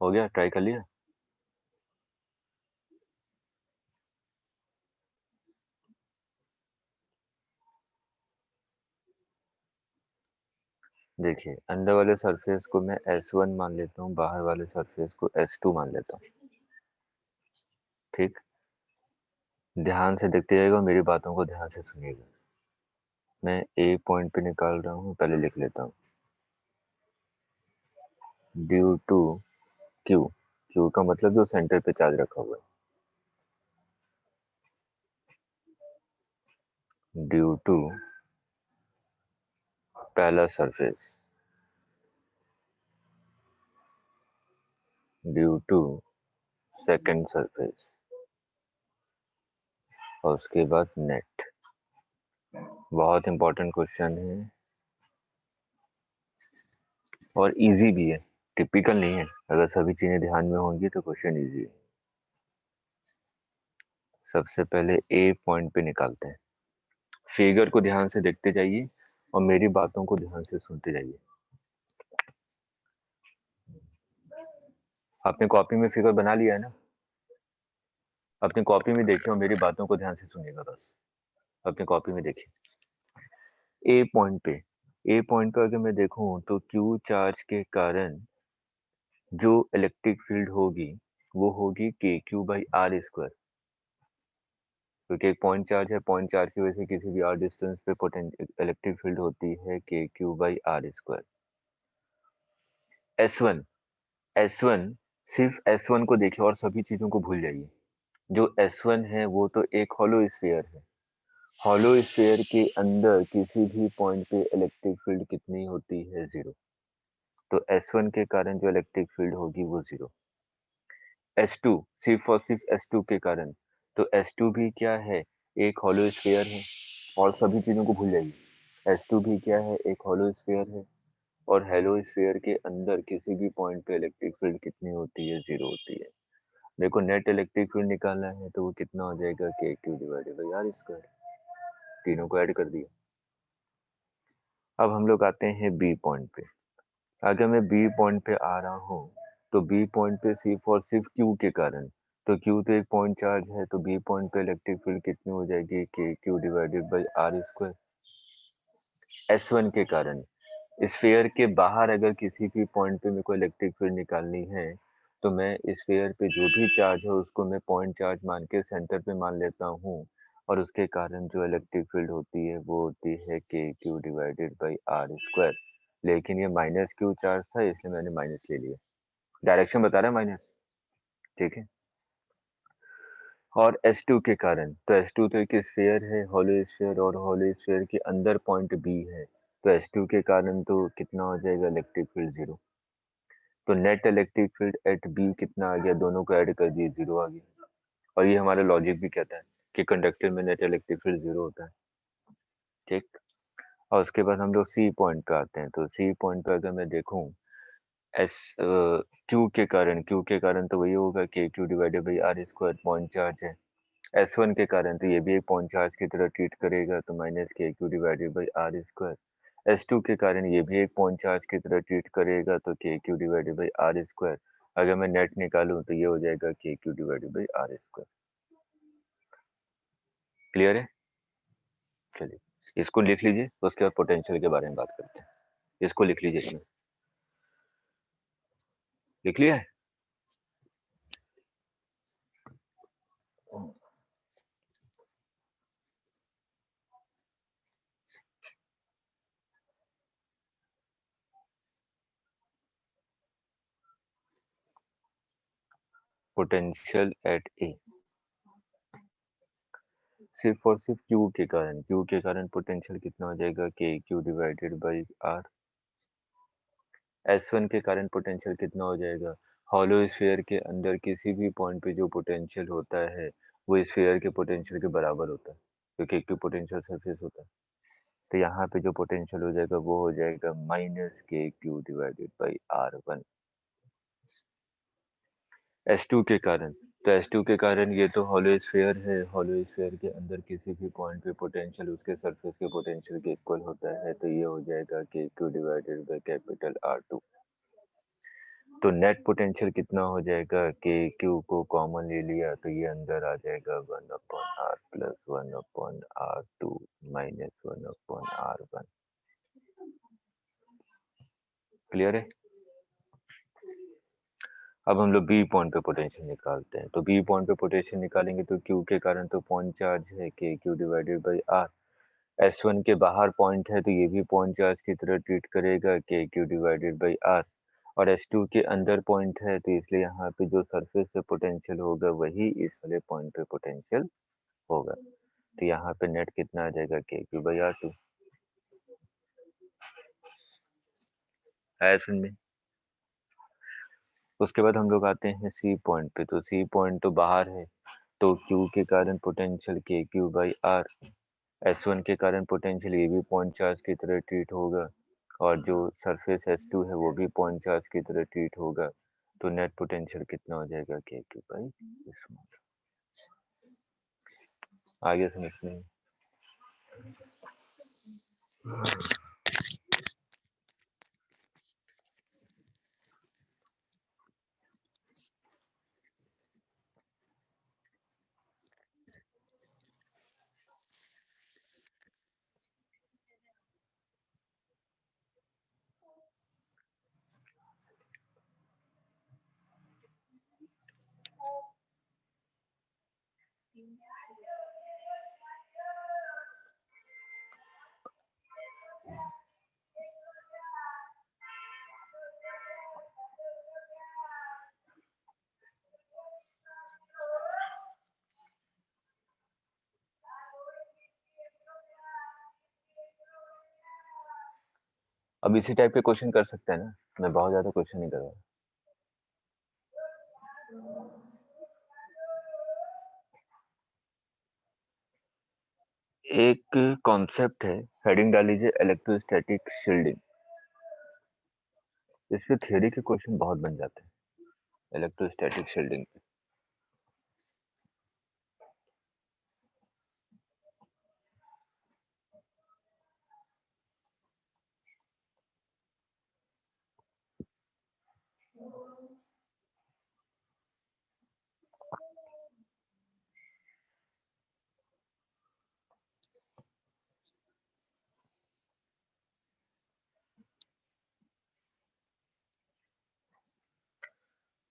[SPEAKER 1] हो गया, ट्राई कर लिया? देखिए, अंदर वाले सरफेस को मैं S1 मान लेता हूँ, बाहर वाले सरफेस को S2 मान लेता हूँ। ठीक, ध्यान से देखते जाइएगा, मेरी बातों को ध्यान से सुनिएगा। मैं A पॉइंट पे निकाल रहा हूँ, पहले लिख लेता हूँ। ड्यू टू Q, Q का मतलब जो सेंटर पे चार्ज रखा हुआ है, ड्यू टू पहला surface, due to second surface, और उसके बाद नेट। बहुत इंपॉर्टेंट क्वेश्चन है और इजी भी है, टिपिकल नहीं है। अगर सभी चीजें ध्यान में होंगी तो क्वेश्चन इजी है। सबसे पहले ए पॉइंट पे निकालते हैं। फिगर को ध्यान से देखते जाइए और मेरी बातों को ध्यान से सुनते जाइए। आपने कॉपी में फिगर बना लिया है ना? अपनी कॉपी में देखिए और मेरी बातों को ध्यान से सुनिएगा बस। अपनी कॉपी में देखिए। ए पॉइंट पे अगर मैं देखूं तो क्यू चार्ज के कारण जो इलेक्ट्रिक फील्ड होगी वो होगी के क्यू बाई आर स्क्वायर, क्योंकि एक पॉइंट चार्ज है, पॉइंट चार्ज की वजह से किसी भी आर डिस्टेंस पे इलेक्ट्रिक फील्ड होती है के Q by R square. S1, S1, सिर्फ S1 को देखिए और सभी चीजों को भूल जाइए। जो S1 है वो तो एक हॉलो स्फीयर है। हॉलो स्फीयर के अंदर किसी भी पॉइंट पे इलेक्ट्रिक फील्ड कितनी होती है? 0। तो S1 के कारण जो इलेक्ट्रिक फील्ड होगी वो 0। S2, सिर्फ और सिर्फ S2 के कारण, तो S2 भी क्या है? एक हॉलो स्फीयर है। और सभी चीजों को भूल जाइए। S2 भी क्या है? एक हॉलो स्फीयर है। और हेलो स्फीयर के अंदर किसी भी पॉइंट पे इलेक्ट्रिक फील्ड कितनी होती है? 0 होती है। देखो, नेट इलेक्ट्रिक फील्ड निकालना है तो वो कितना हो जाएगा? K Q divided by R square. तीनों को ऐड कर दिया। अब हम लोग आते हैं बी पॉइंट पे। अगर मैं बी पॉइंट पे आ रहा हूँ तो बी पॉइंट पे सिर्फ और सिर्फ क्यू के कारण, तो क्यू तो एक पॉइंट चार्ज है, तो बी पॉइंट पे इलेक्ट्रिक फील्ड कितनी हो जाएगी? K Q divided by R square. S1 के कारण स्फीयर के बाहर अगर किसी भी पॉइंट पे मेरे को इलेक्ट्रिक फील्ड निकालनी है तो मैं स्फीयर पे जो भी चार्ज है उसको मैं पॉइंट चार्ज मान के सेंटर पे मान लेता हूँ, और उसके कारण जो इलेक्ट्रिक फील्ड होती है वो होती है के Q divided by R square. लेकिन ये माइनस क्यू चार्ज था इसलिए मैंने माइनस ले लिया। डायरेक्शन बता रहा है माइनस, ठीक है। और S2 के कारण, तो S2 तो एक स्फीयर है, हॉलो स्फीयर, और हॉलो स्फीयर के अंदर पॉइंट बी है, तो S2 के कारण तो कितना हो जाएगा? Electric field 0। तो net electric field at B कितना आ गया? दोनों को ऐड कर दिए, 0 आ गया। और ये हमारा लॉजिक भी कहता है कि कंडक्टर में नेट इलेक्ट्रिक फील्ड 0 होता है, ठीक। और उसके बाद हम लोग सी पॉइंट पे आते हैं। तो सी पॉइंट पे अगर मैं देखूं, एस क्यू के कारण तो वही होगा K Q divided by R square, point charge है। S1 के कारण तो ये भी एक पॉइंट चार्ज की तरह ट्रीट करेगा, तो minus K Q divided by R square. S2 के कारण ये भी एक पॉइंट चार्ज की तरह ट्रीट करेगा, तो K Q divided by R square. अगर मैं नेट निकालूं तो ये हो जाएगा K Q divided by R square. Clear है? चलिए इसको लिख लीजिए, उसके बाद पोटेंशियल के बारे में बात करते हैं। इसको लिख लीजिए, इसमें लिख लिया है? पोटेंशियल एट ए, सिर्फ और सिर्फ क्यू के कारण पोटेंशियल कितना हो जाएगा? K Q divided by are. S1 के कारण पोटेंशियल कितना हो जाएगा? हॉलो स्फीयर के अंदर किसी भी पॉइंट पे जो पोटेंशियल होता है वो स्फीयर के पोटेंशियल के बराबर होता है, क्योंकि एक पोटेंशियल सरफेस होता है। तो यहाँ पे जो पोटेंशियल हो जाएगा वो हो जाएगा minus K Q divided by R1। S2 के कारण, तो S2 के कारण ये तो हॉलो स्फीयर है, हॉलो स्फीयर के अंदर किसी भी पॉइंट पे पोटेंशियल उसके सरफेस के पोटेंशियल के इक्वल होता है, तो ये हो जाएगा K Q divided by capital R2। तो नेट पोटेंशियल कितना हो जाएगा, के क्यू को कॉमन ले लिया तो ये अंदर आ जाएगा 1/r plus 1/r2 minus 1/r1। Clear है? अब हम लोग बी पॉइंट पे पोटेंशियल निकालते हैं। तो बी पॉइंट पे पोटेंशियल निकालेंगे तो क्यू के कारण तो पॉइंट चार्ज है के Q divided by are. S1 के बाहर पॉइंट है तो ये भी पॉइंट चार्ज की तरह ट्रीट करेगा के क्यू डिवाइडेड बाई आर। और S2 के अंदर पॉइंट है तो इसलिए यहाँ पे जो सरफेस पे पोटेंशियल होगा वही इस वाले पॉइंट पे पोटेंशियल होगा। तो यहाँ पे नेट कितना आ जाएगा K Q by are to. है समझ में? उसके बाद हम लोग आते हैं सी पॉइंट पे। तो सी पॉइंट तो बाहर है तो क्यू के कारण पोटेंशियल के क्यू बाई आर। S1 के कारण पोटेंशियल ये भी पॉइंट चार्ज की तरह ट्रीट होगा और जो सरफेस S2 है वो भी पॉइंट चार्ज की तरह ट्रीट होगा। तो नेट पोटेंशियल कितना हो जाएगा के क्यू बाई स्मॉल। आगे समझते हैं। अब इसी टाइप के क्वेश्चन कर सकते हैं ना, मैं बहुत ज्यादा क्वेश्चन नहीं कर रहा। एक कॉन्सेप्ट है, हेडिंग डाल लीजिए इलेक्ट्रोस्टैटिक शील्डिंग। इस पे थियरी के क्वेश्चन बहुत बन जाते हैं इलेक्ट्रोस्टैटिक शील्डिंग पे।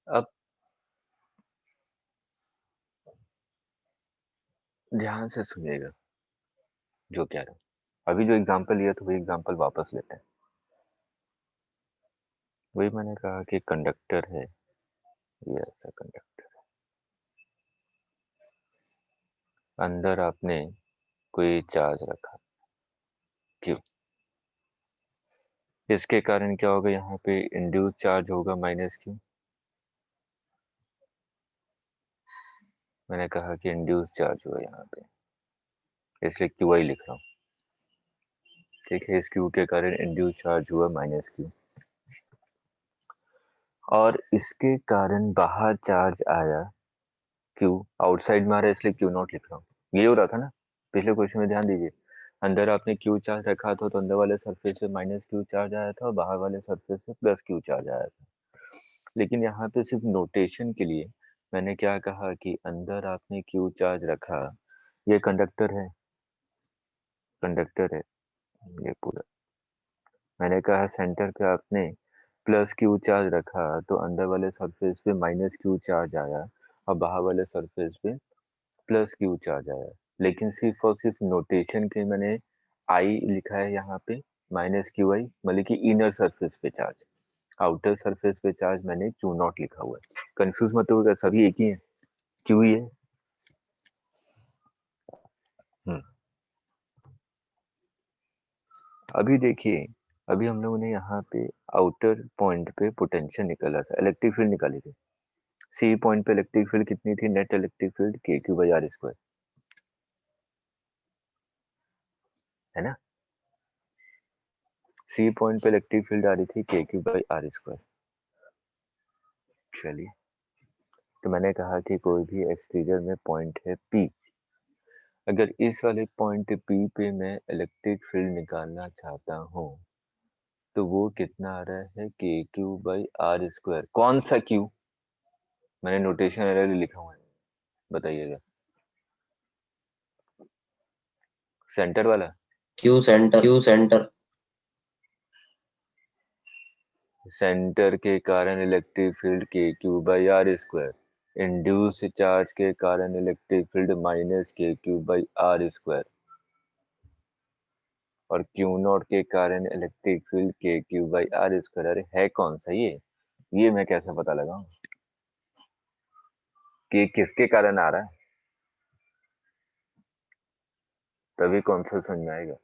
[SPEAKER 1] अब ध्यान से सुनिएगा जो कह रहा हूँ। अभी जो एग्जांपल लिया था वही एग्जांपल वापस लेते हैं। वही मैंने कहा कि कंडक्टर है, ये ऐसा कंडक्टर, अंदर आपने कोई चार्ज रखा क्यों, इसके कारण क्या होगा, यहाँ पे इंड्यूस चार्ज होगा माइनस क्यू। मैंने कहा कि इंड्यूस चार्ज हुआ यहाँ पे, इसलिए क्यू आई लिख रहा हूँ। ठीक है, इस क्यू के कारण इंड्यूस चार्ज हुआ माइनस क्यू और इसके कारण बाहर चार्ज आया क्यू, आउटसाइड में आ रहा है इसलिए क्यू नॉट लिख रहा हूँ। ये हो रहा था ना पिछले क्वेश्चन में, ध्यान दीजिए। अंदर आपने क्यू चार्ज रखा था तो अंदर वाले सरफेस पे माइनस क्यू चार्ज आया था और बाहर वाले सरफेस पे प्लस क्यू चार्ज आया था। लेकिन यहाँ पे सिर्फ नोटेशन के लिए मैंने क्या कहा कि अंदर आपने क्यू चार्ज रखा, ये कंडक्टर है, कंडक्टर है ये पूरा। मैंने कहा सेंटर पे आपने प्लस क्यू चार्ज रखा तो अंदर वाले सरफेस पे माइनस क्यू चार्ज आया और बाहर वाले सरफेस पे प्लस क्यू चार्ज आया। लेकिन सिर्फ और सिर्फ नोटेशन के मैंने आई लिखा है यहाँ पे, माइनस क्यू आई, मतलब कि इनर सरफेस पे चार्ज, आउटर सरफेस पे चार्ज मैंने क्यू नॉट लिखा हुआ है। कंफ्यूज मत होगा, सभी एक ही है, क्यू ही है। हम्म। अभी देखिए, अभी हम लोगों ने यहाँ पे आउटर पॉइंट पे पोटेंशियल निकाला था, इलेक्ट्रिक फील्ड निकाली थी। सी पॉइंट पे इलेक्ट्रिक फील्ड कितनी थी, net electric field K Q by R square, है ना। सी पॉइंट पे इलेक्ट्रिक फील्ड आ रही थी के क्यू बाई आर स्क्वायर। चलिए, तो मैंने कहा कि कोई भी एक्सटीरियर में पॉइंट है पी, अगर इस वाले पॉइंट पी पे मैं इलेक्ट्रिक फील्ड निकालना चाहता हूँ तो वो कितना आ रहा है के क्यू बाई आर स्क्वायर। कौन सा क्यू? मैंने नोटेशन एरर लिखा हुआ है, बताइएगा। सेंटर वाला।
[SPEAKER 2] क्यू सेंटर
[SPEAKER 1] सेंटर के कारण electric field K Q by R square. Induce charge के कारण electric field minus K Q by R square. और क्यू नॉट के कारण electric field K Q by R square. अरे है कौन सा ये मैं कैसे पता लगाऊं कि किसके कारण आ रहा है? तभी कॉन्सेप्ट समझ में आएगा।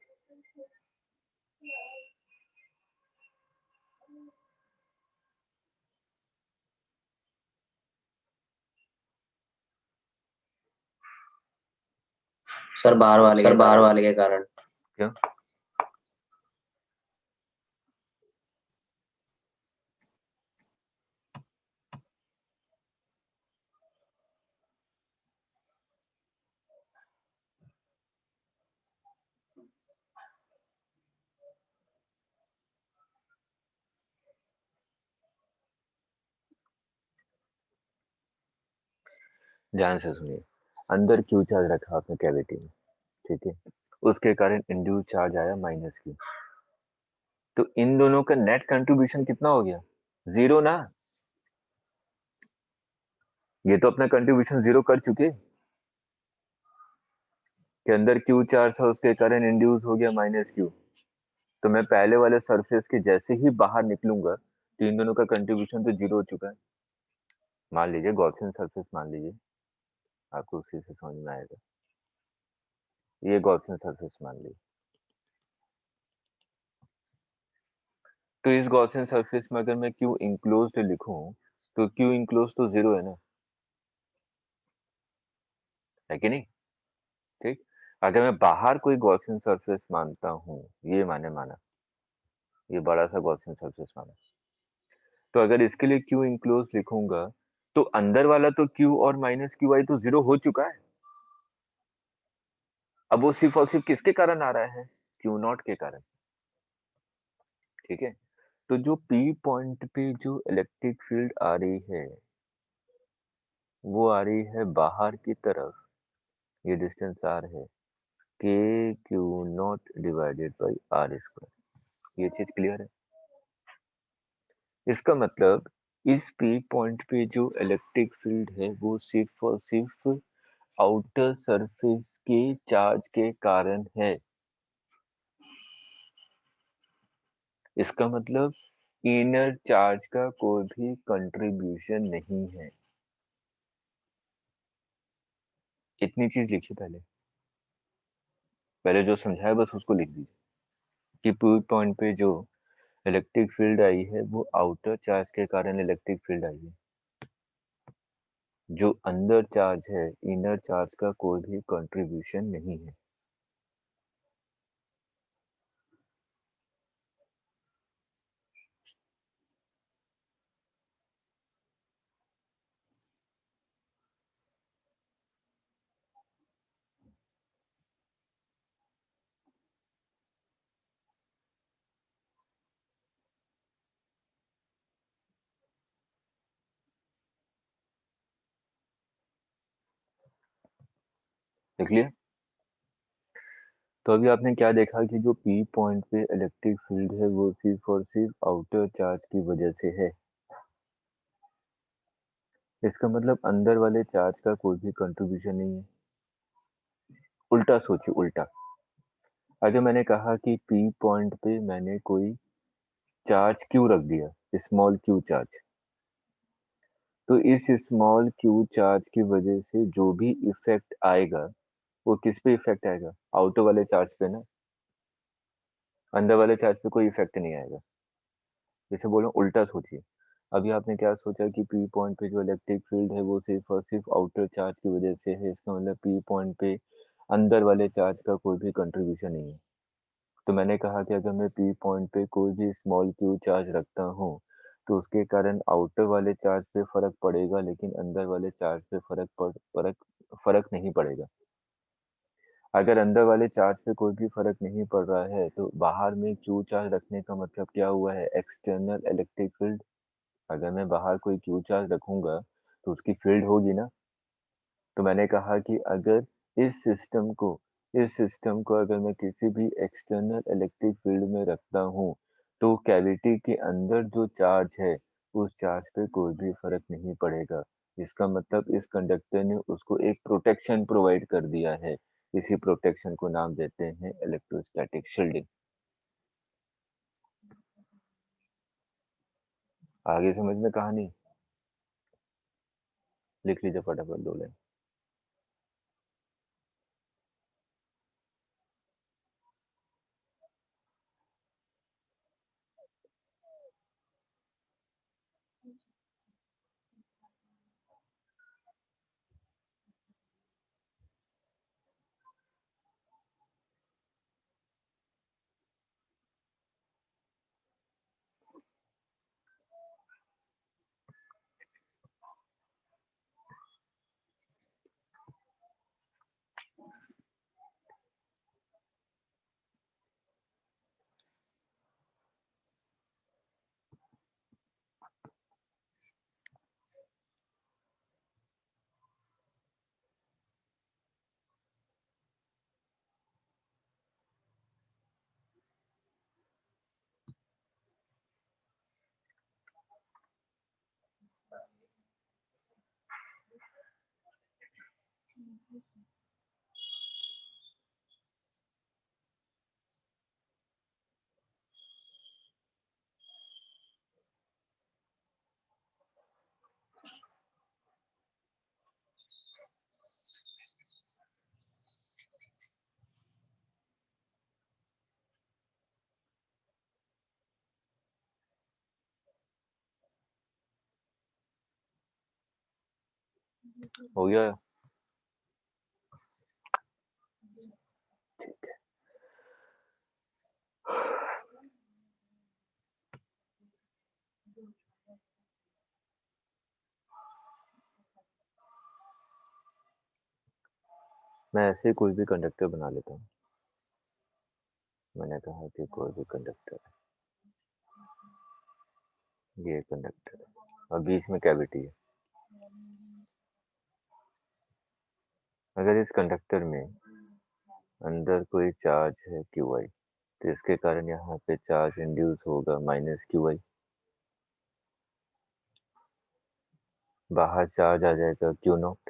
[SPEAKER 2] सर बाहर वाले के कारण।
[SPEAKER 1] क्यों? ध्यान से सुनिए। अंदर क्यू चार्ज रखा आपने कैविटी में, ठीक है। उसके कारण इंड्यूस चार्ज आया माइनस क्यू। तो इन दोनों का नेट कंट्रीब्यूशन कितना हो गया? 0 ना। ये तो अपना कंट्रीब्यूशन 0 कर चुके कि अंदर क्यू चार्ज था, उसके कारण इंड्यूस हो गया माइनस क्यू। तो मैं पहले वाले सरफेस के जैसे ही बाहर निकलूंगा तो इन दोनों का कंट्रीब्यूशन तो 0 हो चुका है। मान लीजिए गॉसियन सरफेस मान लीजिए, आपको उसी से समझ में आएगा। ये गॉसियन सरफेस मान लीजिए। तो इस गॉसियन सरफेस में अगर मैं क्यू इंक्लोज्ड लिखूं तो क्यू इंक्लोज्ड तो 0 है ना, है कि नहीं? ठीक। अगर मैं बाहर कोई गॉसियन सरफेस मानता हूं, ये माना, ये बड़ा सा गॉसियन सरफेस माना, तो अगर इसके लिए क्यू इंक्लोज लिखूंगा तो अंदर वाला तो क्यू और माइनस क्यू आई तो 0 हो चुका है। अब वो सिर्फ और सिर्फ किसके कारण आ रहा है? क्यू नॉट के कारण। ठीक है। तो जो पी पॉइंट पे जो इलेक्ट्रिक फील्ड आ रही है वो आ रही है बाहर की तरफ। ये डिस्टेंस आर है, के Q naught divided by R square. ये चीज क्लियर है? इसका मतलब इस पी पॉइंट पे जो इलेक्ट्रिक फील्ड है वो सिर्फ और सिर्फ आउटर सरफेस के चार्ज के कारण है। इसका मतलब इनर चार्ज का कोई भी कंट्रीब्यूशन नहीं है। इतनी चीज लिखिए पहले। पहले जो समझाया बस उसको लिख दीजिए कि पी पॉइंट पे जो इलेक्ट्रिक फील्ड आई है वो आउटर चार्ज के कारण इलेक्ट्रिक फील्ड आई है। जो अंदर चार्ज है, इनर चार्ज का कोई भी कंट्रीब्यूशन नहीं है। देख लिया? तो अभी आपने क्या देखा कि जो पी पॉइंट पे इलेक्ट्रिक फील्ड है वो सिर्फ और सिर्फ आउटर चार्ज की वजह से है। इसका मतलब अंदर वाले चार्ज का कोई भी कंट्रीब्यूशन नहीं है। उल्टा सोचिए, उल्टा। अगर मैंने कहा कि पी पॉइंट पे मैंने कोई चार्ज क्यू रख दिया, स्मॉल क्यू चार्ज, तो इस स्मॉल क्यू चार्ज की वजह से जो भी इफेक्ट आएगा वो किस पे इफेक्ट आएगा? आउटर वाले चार्ज पे ना। अंदर वाले चार्ज पे कोई इफेक्ट नहीं आएगा। जैसे बोलो उल्टा सोचिए। अभी आपने क्या सोचा कि पी पॉइंट पे जो इलेक्ट्रिक फील्ड है वो सिर्फ और सिर्फ आउटर चार्ज की वजह से है। इसका मतलब पी पॉइंट पे अंदर वाले चार्ज का कोई भी कंट्रीब्यूशन नहीं है। तो मैंने कहा कि अगर मैं पी पॉइंट पे कोई भी स्मॉल क्यू चार्ज रखता हूँ तो उसके कारण आउटर वाले चार्ज पे फर्क पड़ेगा लेकिन अंदर वाले चार्ज पे फर्क नहीं पड़ेगा। अगर अंदर वाले चार्ज पे कोई भी फर्क नहीं पड़ रहा है तो बाहर में क्यू चार्ज रखने का मतलब क्या हुआ है, एक्सटर्नल इलेक्ट्रिक फील्ड। अगर मैं बाहर कोई क्यू चार्ज रखूंगा तो उसकी फील्ड होगी ना। तो मैंने कहा कि अगर इस सिस्टम को अगर मैं किसी भी एक्सटर्नल इलेक्ट्रिक फील्ड में रखता हूँ तो कैविटी के अंदर जो चार्ज है उस चार्ज पे कोई भी फर्क नहीं पड़ेगा। इसका मतलब इस कंडक्टर ने उसको एक प्रोटेक्शन प्रोवाइड कर दिया है। इसी प्रोटेक्शन को नाम देते हैं इलेक्ट्रोस्टैटिक शील्डिंग। आगे समझ में कहानी, लिख लीजिए फटाफट 2 लाइन। हो गया। ठीक है, मैं ऐसे कोई भी कंडक्टर बना लेता हूँ। मैंने कहा कि कोई भी कंडक्टर, ये कंडक्टर है और बीच में कैविटी है। अगर इस कंडक्टर में अंदर कोई चार्ज है क्यू आई तो इसके कारण यहाँ पे चार्ज इंड्यूस होगा माइनस क्यू आई। बाहर चार्ज आ जाएगा क्यू नॉट।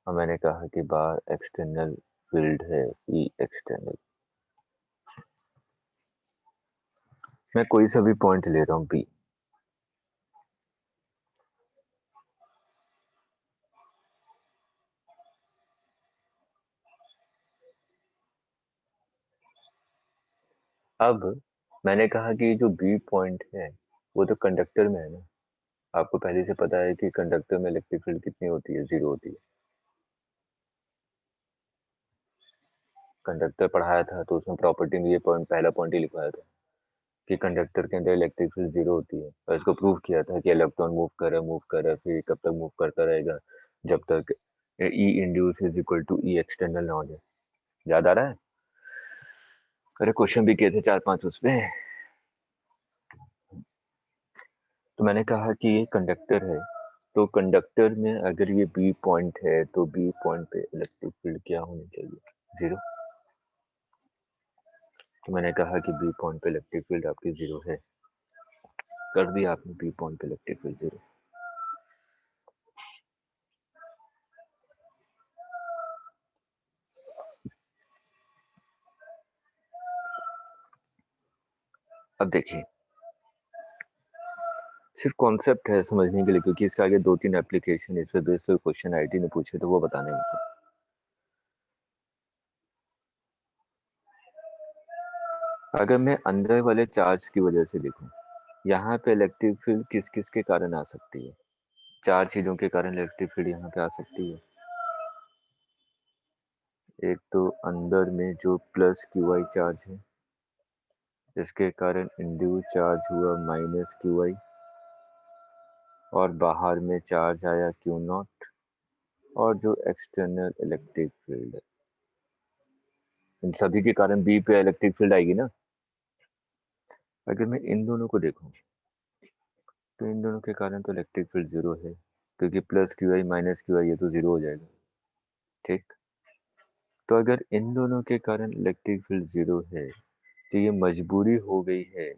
[SPEAKER 1] और मैंने कहा कि बाहर एक्सटर्नल फील्ड है ई एक्सटर्नल। मैं कोई सा भी पॉइंट ले रहा हूँ बी। अब मैंने कहा कि जो बी पॉइंट है वो तो कंडक्टर में है ना। आपको पहले से पता है कि कंडक्टर में इलेक्ट्रिक फील्ड कितनी होती है, 0 होती है। कंडक्टर पढ़ाया था तो उसमें प्रॉपर्टी में ये पॉइंट, पहला पॉइंट ही लिखवाया था कि कंडक्टर के अंदर इलेक्ट्रिक फील्ड 0 होती है। और इसको प्रूव किया था कि इलेक्ट्रॉन मूव कर रहा है, फिर कब तक मूव करता रहेगा जब तक E induce is equal to E external ना हो जाए। याद आ रहा है? अरे क्वेश्चन भी किए थे 4-5 उस पे। तो मैंने कहा कि ये कंडक्टर है तो कंडक्टर में अगर ये बी पॉइंट है तो बी पॉइंट पे इलेक्ट्रिक फील्ड क्या होनी चाहिए, 0। तो मैंने कहा कि बी पॉइंट पे इलेक्ट्रिक फील्ड आपकी 0 है। कर दिया आपने बी पॉइंट पे इलेक्ट्रिक फील्ड 0। अब देखिए, सिर्फ कॉन्सेप्ट है समझने के लिए, क्योंकि इसके आगे 2-3 एप्लीकेशन इस पे बेस्ड क्वेश्चन आईटी ने पूछे तो वो बताने में। अगर मैं अंदर वाले चार्ज की वजह से लिखूं, यहाँ पे इलेक्ट्रिक फील्ड किस किस के कारण आ सकती है? 4 चीजों के कारण इलेक्ट्रिक फील्ड यहाँ पे आ सकती है। एक तो अंदर में जो प्लस क्यू आई चार्ज है, जिसके कारण इंड्यूस चार्ज हुआ माइनस क्यू आई, और बाहर में चार्ज आया क्यू नॉट, और जो एक्सटर्नल इलेक्ट्रिक फील्ड है। इन सभी के कारण बी पे इलेक्ट्रिक फील्ड आएगी ना। अगर मैं इन दोनों को देखूं तो इन दोनों के कारण तो इलेक्ट्रिक फील्ड जीरो है, क्योंकि plus Q I minus Q I ये तो जीरो हो जाएगा। ठीक, तो अगर इन दोनों के कारण इलेक्ट्रिक फील्ड जीरो है तो ये मजबूरी हो गई है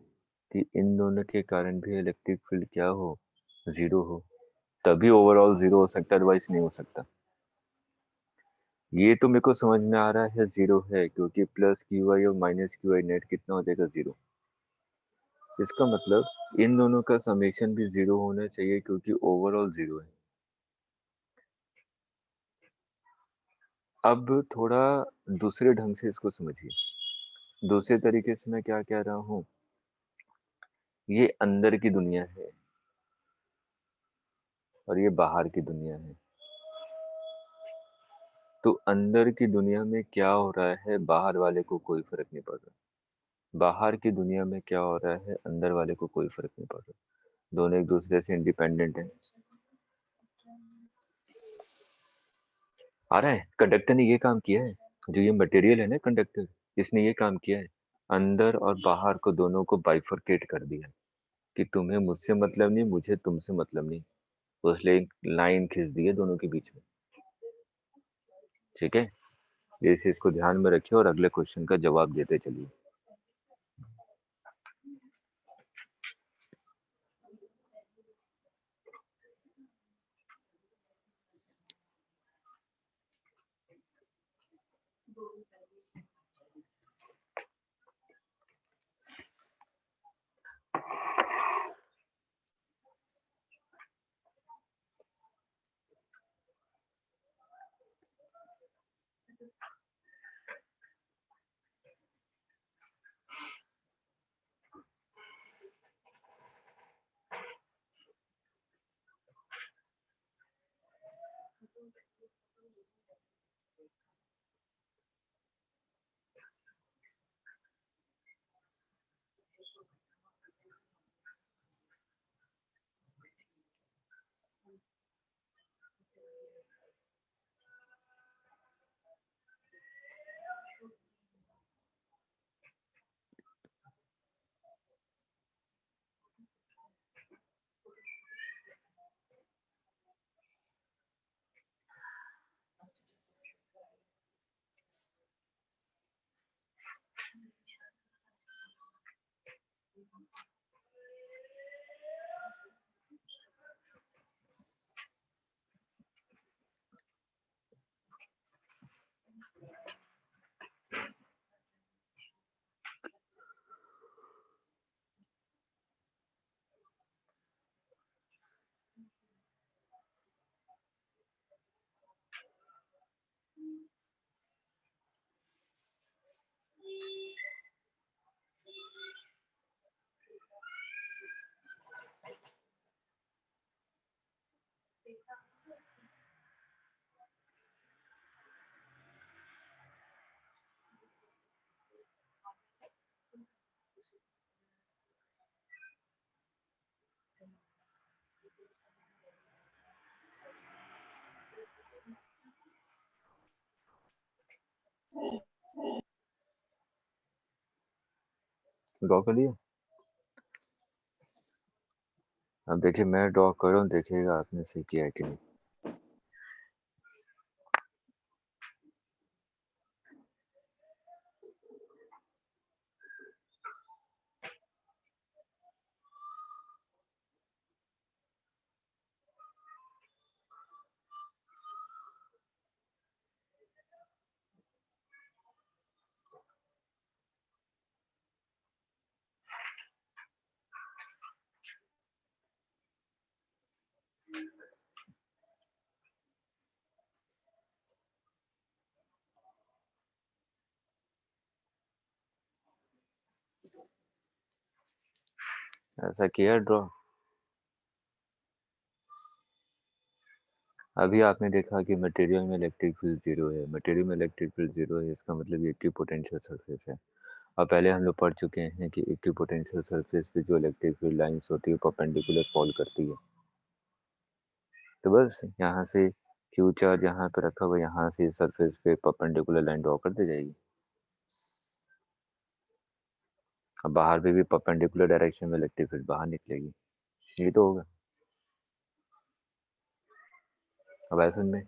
[SPEAKER 1] कि इन दोनों के कारण भी इलेक्ट्रिक फील्ड क्या हो, जीरो हो, तभी ओवरऑल जीरो हो सकता है, अदरवाइज नहीं हो सकता। ये तो मेरे को समझ में आ रहा है जीरो है, क्योंकि प्लस क्यू आई और माइनस क्यू आई नेट कितना हो जाएगा, जीरो। इसका मतलब इन दोनों का समेशन भी जीरो होना चाहिए, क्योंकि ओवरऑल जीरो है। अब थोड़ा दूसरे ढंग से इसको समझिए। दूसरे तरीके से मैं क्या कह रहा हूँ, ये अंदर की दुनिया है और ये बाहर की दुनिया है। तो अंदर की दुनिया में क्या हो रहा है, बाहर वाले को कोई फर्क नहीं पड़ रहा। बाहर की दुनिया में क्या हो रहा है, अंदर वाले को कोई फर्क नहीं पड़ रहा। दोनों एक दूसरे से इंडिपेंडेंट हैं। आ रहा है, कंडक्टर ने ये काम किया है, जो ये मटेरियल है ना कंडक्टर, इसने ये काम किया है, अंदर और बाहर को दोनों को बाइफरकेट कर दिया कि तुम्हें मुझसे मतलब नहीं, मुझे तुमसे मतलब नहीं। तो इसलिए एक लाइन खींच दी है दोनों के बीच में। ठीक है, इस चीज को ध्यान में रखिए और अगले क्वेश्चन का जवाब देते चलिए। ड्रॉ कर लिया। अब देखिए मैं ड्रॉ कर रहा हूँ, देखिएगा आपने सही किया है कि नहीं। ऐसा किया ड्रॉ। अभी आपने देखा कि मटेरियल में इलेक्ट्रिक फील्ड जीरो है। मटेरियल में इलेक्ट्रिक फील्ड जीरो है, इसका मतलब ये इक्विपोटेंशियल सरफेस है। और पहले हम लोग पढ़ चुके हैं कि इक्विपोटेंशियल सरफेस पे जो इलेक्ट्रिक फील्ड लाइंस होती है परपेंडिकुलर फॉल करती है। तो बस यहाँ से क्यू चार्ज यहाँ पे रखा हुआ, यहाँ से सरफेस पे परपेंडिकुलर लाइन ड्रॉ कर दी जाएगी। अब बाहर भी परपेंडिकुलर डायरेक्शन में इलेक्ट्रिक फील्ड बाहर निकलेगी, ये तो होगा। अब ऐसा में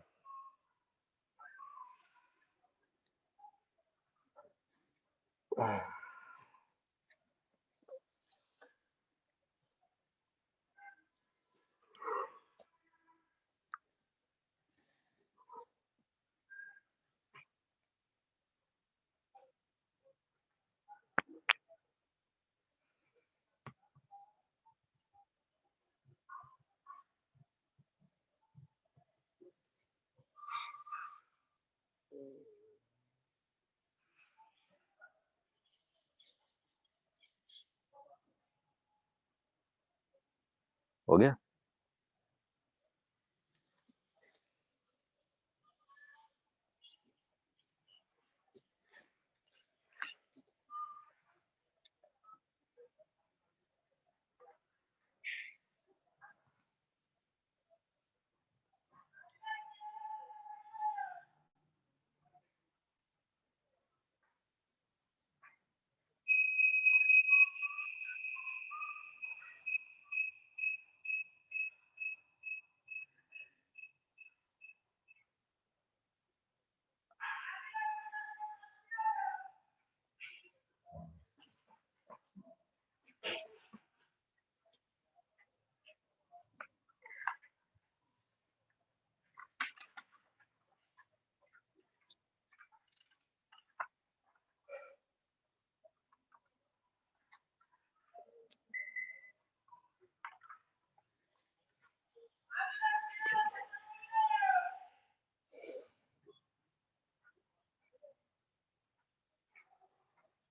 [SPEAKER 1] हो गया।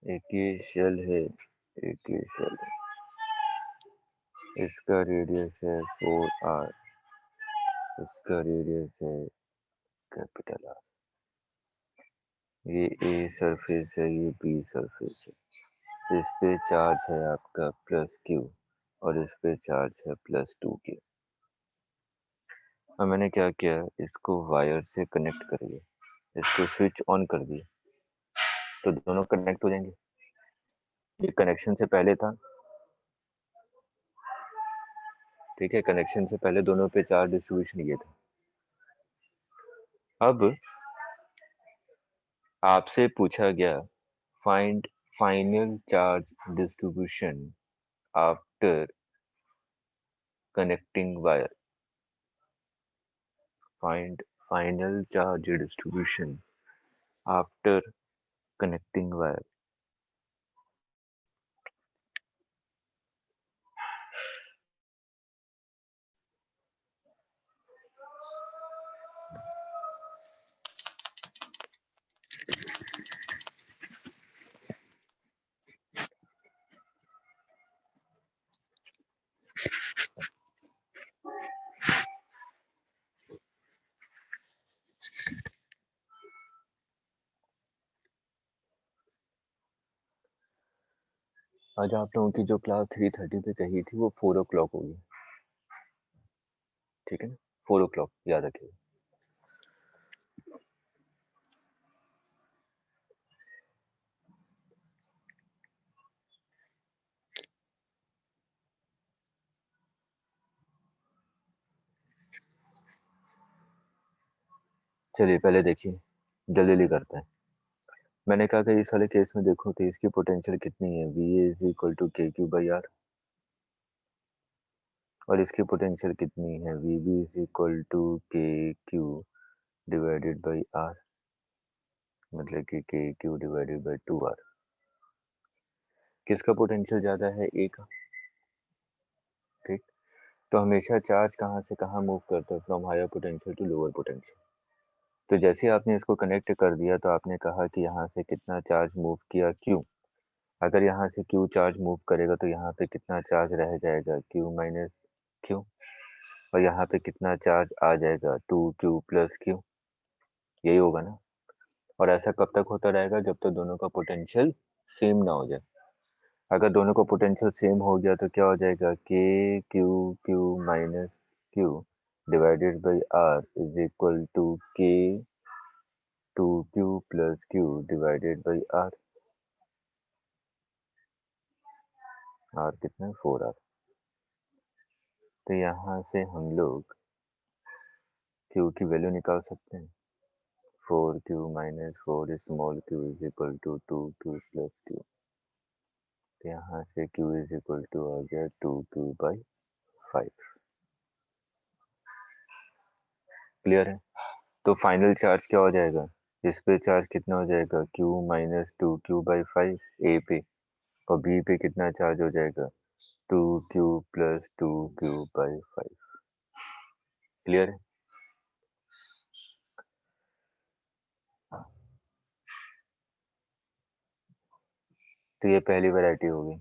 [SPEAKER 1] एक ये शेल है, एक ये शेल है, इसका रेडियस है 4r, इसका रेडियस है कैपिटल R। ये A सरफेस है, ये B सरफेस है। इस पे चार्ज है आपका +q और इस पे चार्ज है +2q। और मैंने क्या किया, इसको वायर से कनेक्ट कर लिया, इसको स्विच ऑन कर दिया, तो दोनों कनेक्ट हो जाएंगे। ये कनेक्शन से पहले था, ठीक है, कनेक्शन से पहले दोनों पे चार्ज डिस्ट्रीब्यूशन ये था। अब आपसे पूछा गया find final charge distribution after connecting wire, find final charge distribution after connecting wire. आज आप लोगों की जो क्लास 3:30 पे कही थी वो 4 o'clock होगी, ठीक है ना, 4 o'clock याद रखिए। चलिए पहले देखिए, जल्दी करते हैं। मैंने कहा कि इस वाले केस में देखो तो इसकी पोटेंशियल कितनी है, VA is equal to KQ/R, और इसकी पोटेंशियल कितनी है, VB is equal to KQ divided by R, मतलब कि KQ डिवाइडेड बाई 2R। किसका पोटेंशियल ज्यादा है, A का, ठीक। तो हमेशा चार्ज कहाँ से कहाँ मूव करता है, from higher potential to lower potential. तो जैसे आपने इसको कनेक्ट कर दिया तो आपने कहा कि यहाँ से कितना चार्ज मूव किया, Q। अगर यहाँ से Q चार्ज मूव करेगा तो यहाँ पे कितना चार्ज रह जाएगा, Q माइनस Q, और यहाँ पे कितना चार्ज आ जाएगा, 2Q प्लस Q, यही होगा ना। और ऐसा कब तक होता रहेगा, जब तक दोनों का पोटेंशियल सेम ना हो जाए। अगर दोनों का पोटेंशियल सेम हो गया तो क्या हो जाएगा, KQ minus Q divided by R is equal to K2Q plus Q divided by R। R कितना है 4r। तो यहाँ से हम लोग क्यू की वैल्यू निकाल सकते हैं। 4q minus 4 small q is equal to 2q plus q। तो यहाँ से q इज इक्वल टू आ गया 2q/5। क्लियर है? तो फाइनल चार्ज क्या हो जाएगा? इस पे चार्ज कितना हो जाएगा? q माइनस 2q/5 ए पे, और बी पे कितना चार्ज हो जाएगा? 2q plus 2q/5। क्लियर है? तो ये पहली वैरायटी होगी।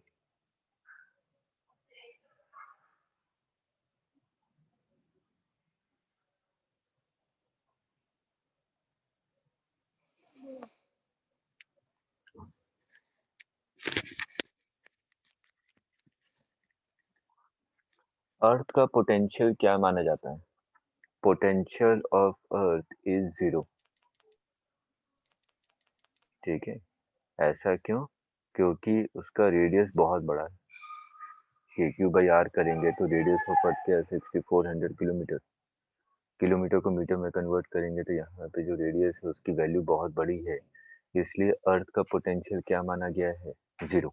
[SPEAKER 1] अर्थ का पोटेंशियल क्या माना जाता है? Potential of earth is 0। ठीक है, ऐसा क्यों? क्योंकि उसका रेडियस बहुत बड़ा है। KQ/R करेंगे तो रेडियस ऑफ अर्थ क्या है? 6400 किलोमीटर। किलोमीटर को मीटर में कन्वर्ट करेंगे तो यहाँ पे जो रेडियस है उसकी वैल्यू बहुत बड़ी है, इसलिए अर्थ का पोटेंशियल क्या माना गया है? 0।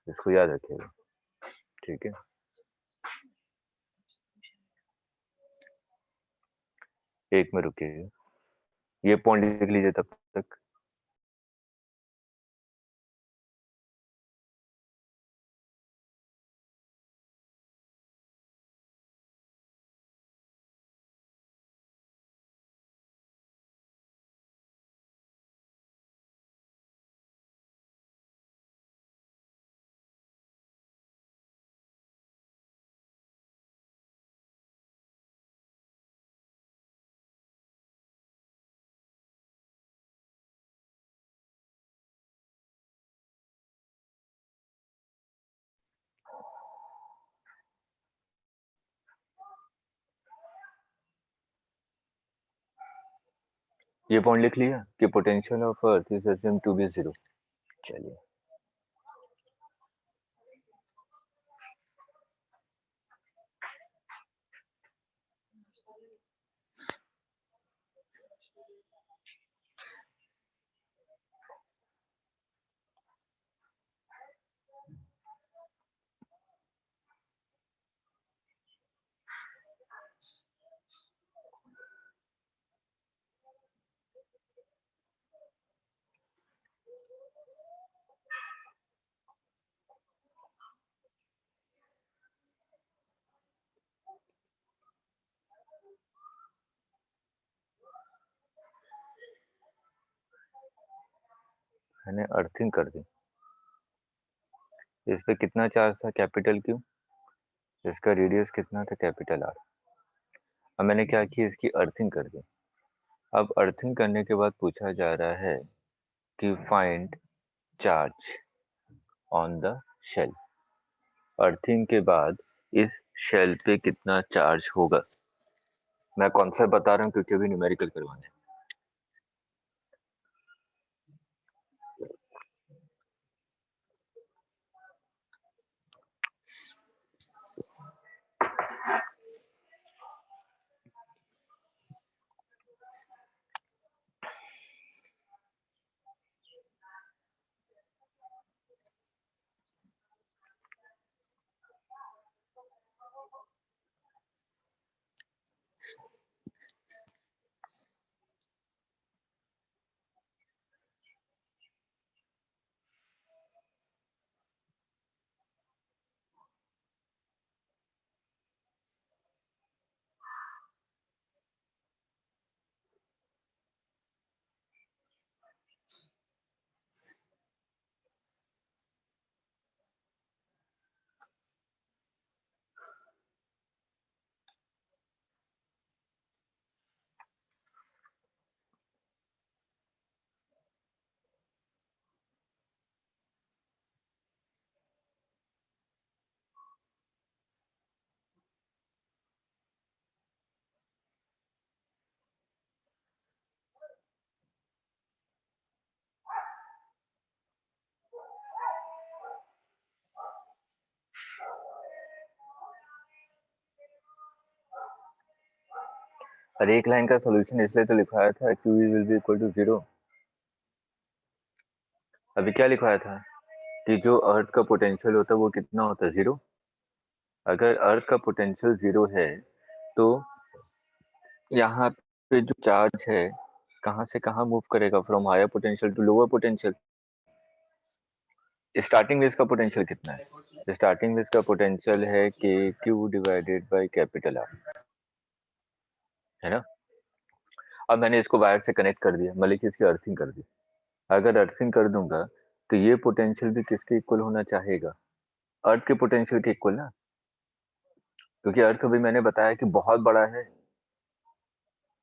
[SPEAKER 1] इसको याद रखिएगा। ठीक है, एक में रुकिएगा, ये पॉइंट लिख लीजिए तब तक। ये पॉइंट लिख लिया कि potential of earth is assumed to be 0। चलिए, मैंने अर्थिंग कर दी। इस पे कितना चार्ज था? Capital Q. इसका रेडियस कितना था? Capital R. अब मैंने क्या किया? इसकी अर्थिंग कर दी। अब अर्थिंग करने के बाद पूछा जा रहा है कि find charge on the shell. Earthing के बाद इस शेल पे कितना चार्ज होगा? मैं कॉन्सेप्ट बता रहा हूँ क्योंकि अभी न्यूमेरिकल करवाने हैं। और एक लाइन का सॉल्यूशन इसलिए तो लिखवाया था Q will be equal to 0। अभी क्या लिखवाया था कि जो अर्थ का पोटेंशियल होता है वो कितना होता है, 0। अगर अर्थ का पोटेंशियल 0 है तो यहाँ पे जो चार्ज है कहाँ से कहाँ मूव करेगा, from higher potential to lower potential. Starting में इसका पोटेंशियल कितना है, स्टार्टिंग में इसका पोटेंशियल है के Q divided by capital R, है ना। अब मैंने इसको वायर से कनेक्ट कर दिया, मतलब कि इसकी अर्थिंग कर दी। अगर अर्थिंग कर दूंगा तो ये पोटेंशियल भी किसके इक्वल होना चाहेगा, अर्थ के पोटेंशियल के इक्वल ना, क्योंकि अर्थ अभी मैंने बताया कि बहुत बड़ा है।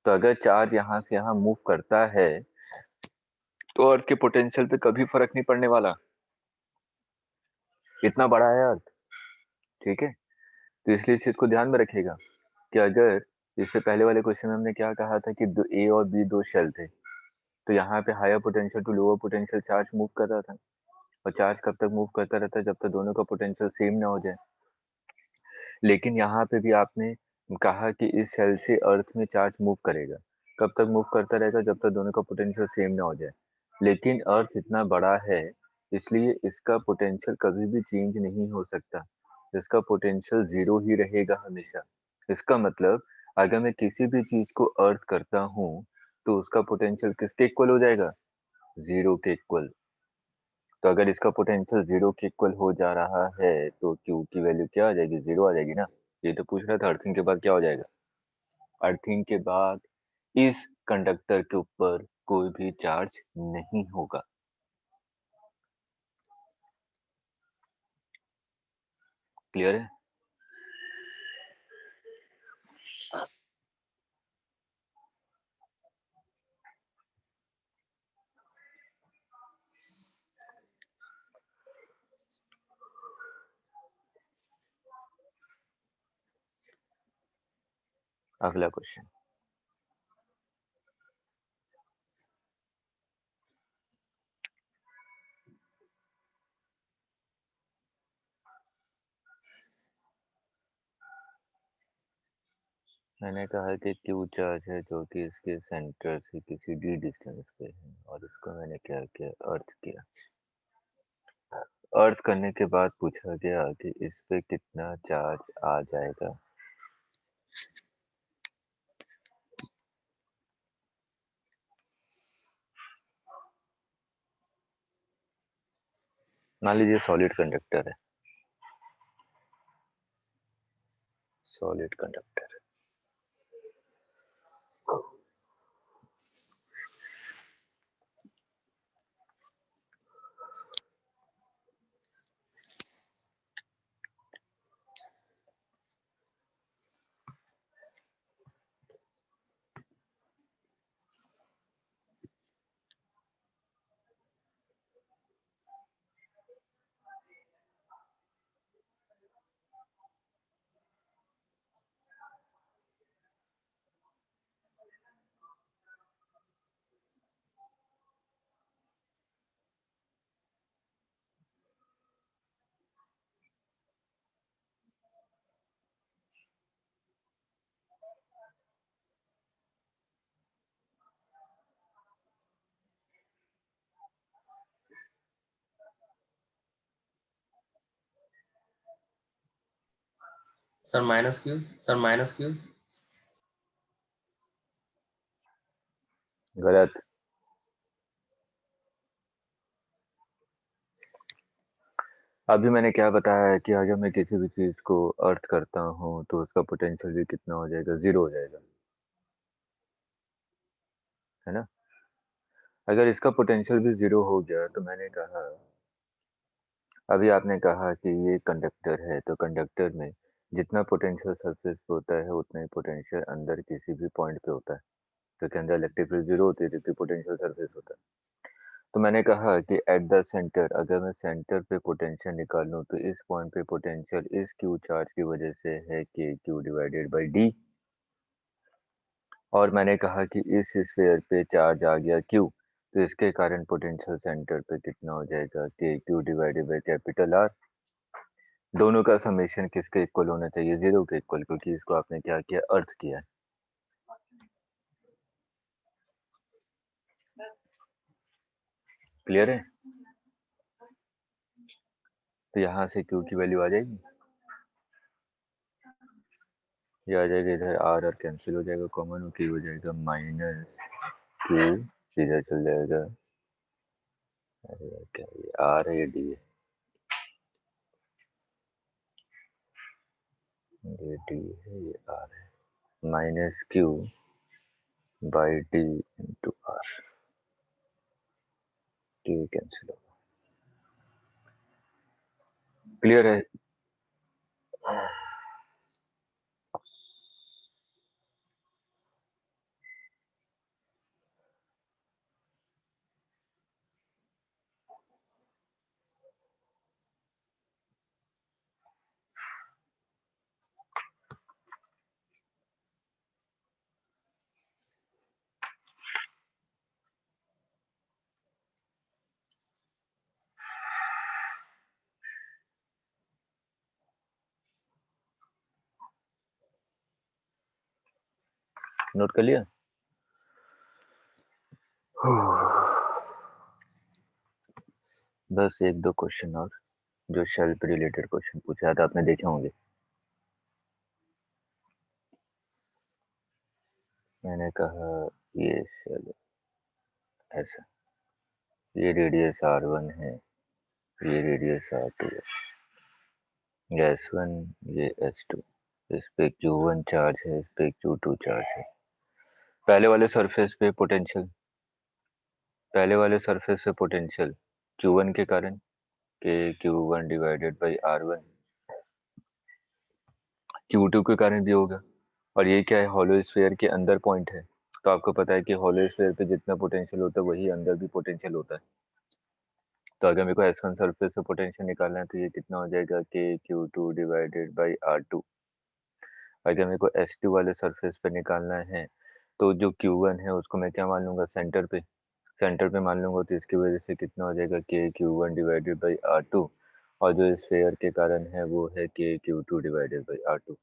[SPEAKER 1] तो अगर चार्ज यहाँ से यहाँ मूव करता है तो अर्थ के पोटेंशियल पे कभी फर्क नहीं पड़ने वाला, इतना बड़ा है अर्थ, ठीक है। तो इसलिए इस चीज को ध्यान में रखिएगा कि अगर इससे पहले वाले क्वेश्चन में हमने क्या कहा था कि ए और बी दो शेल थे, तो यहाँ पे higher potential to lower potential charge move कर रहा था, और चार्ज कब तक मूव करता रहता है, जब तक दोनों का पोटेंशियल सेम ना हो जाए। लेकिन यहाँ पे भी आपने कहा कि इस सेल से अर्थ में चार्ज मूव करेगा, कब तक मूव करता रहेगा, जब तक दोनों का पोटेंशियल सेम ना हो जाए। लेकिन अर्थ इतना बड़ा है इसलिए इसका पोटेंशियल कभी भी चेंज नहीं हो सकता, इसका पोटेंशियल 0 ही रहेगा हमेशा। इसका मतलब अगर मैं किसी भी चीज को अर्थ करता हूँ तो उसका पोटेंशियल किसके इक्वल हो जाएगा, 0 के इक्वल। तो अगर इसका पोटेंशियल 0 के इक्वल हो जा रहा है तो क्यू की वैल्यू क्या आ जाएगी, 0 आ जाएगी ना। ये तो पूछ रहा था अर्थिंग के बाद क्या हो जाएगा। अर्थिंग के बाद इस कंडक्टर के ऊपर कोई भी चार्ज नहीं होगा। क्लियर है। अगला क्वेश्चन, मैंने कहा कि क्यू चार्ज है जो कि इसके सेंटर से किसी डी डिस्टेंस पे है, और इसको मैंने क्या किया, अर्थ किया। अर्थ करने के बाद पूछा गया कि इस पे कितना चार्ज आ जाएगा। मान लीजिए सॉलिड कंडक्टर है, solid conductor,
[SPEAKER 2] sir minus Q.
[SPEAKER 1] गलत। अभी मैंने क्या बताया है कि अगर मैं किसी भी चीज को अर्थ करता हूँ तो उसका पोटेंशियल भी कितना हो जाएगा, 0 हो जाएगा, है ना। अगर इसका पोटेंशियल भी 0 हो गया तो मैंने कहा, अभी आपने कहा कि ये कंडक्टर है तो कंडक्टर में जितना पोटेंशियल सरफेस पे होता है उतना ही पोटेंशियल अंदर किसी भी पॉइंट पे होता है। तो के अंदर इलेक्ट्रिक फील्ड 0 होती है जबकि पोटेंशियल सरफेस होता है। तो मैंने कहा कि एट द सेंटर, अगर मैं सेंटर पे पोटेंशियल निकाल लूं तो इस पॉइंट पे पोटेंशियल इस क्यू चार्ज की वजह से है कि क्यू डिवाइडेड बाई डी। और मैंने कहा कि इस स्फीयर पे चार्ज आ गया क्यू, तो इसके कारण पोटेंशियल सेंटर पे कितना हो जाएगा कि Q divided by capital R. दोनों का समेशन किसके इक्वल होना चाहिए, 0 के इक्वल, क्योंकि इसको आपने क्या किया, अर्थ किया। क्लियर है? तो यहाँ से Q की वैल्यू आ जाएगी, ये आ जाएगा इधर, R और कैंसिल हो जाएगा, कॉमन हो Q हो जाएगा माइनस Q, इधर चल जाएगा, अरे यार क्या ये R है ये D है, ये D है ये R है, minus Q by D into R, Q cancel होगा। क्लियर है? नोट कर लिया? बस एक दो क्वेश्चन और जो शेल पे रिलेटेड क्वेश्चन पूछा था, आपने देखे होंगे। मैंने कहा ये शेल ऐसा, ये रेडियस R1 है, ये रेडियस R2 है, ये S1 ये S2, इस पे Q1 चार्ज है, इस पे Q2 चार्ज है। पहले वाले सरफेस पे पोटेंशियल, पहले वाले सरफेस पे पोटेंशियल Q1 के कारण के Q1 divided by R1, Q2 के कारण भी होगा। और ये क्या है, हॉलो स्फीयर के अंदर पॉइंट है, तो आपको पता है कि हॉलो स्फीयर पे जितना पोटेंशियल होता है वही अंदर भी पोटेंशियल होता है। तो अगर मेरे को S1 सरफेस पे पोटेंशियल निकालना है तो ये कितना हो जाएगा के Q2 डिवाइडेड बाई R2। अगर मेरे को S2 वाले सरफेस पे निकालना है तो जो Q1 है उसको मैं क्या मान लूंगा, सेंटर पे, सेंटर पे मान लूंगा, तो इसकी वजह से कितना हो जाएगा के Q1 डिवाइडेड बाई R2, और जो स्फीयर के कारण है वो है के Q2 डिवाइडेड बाई R2।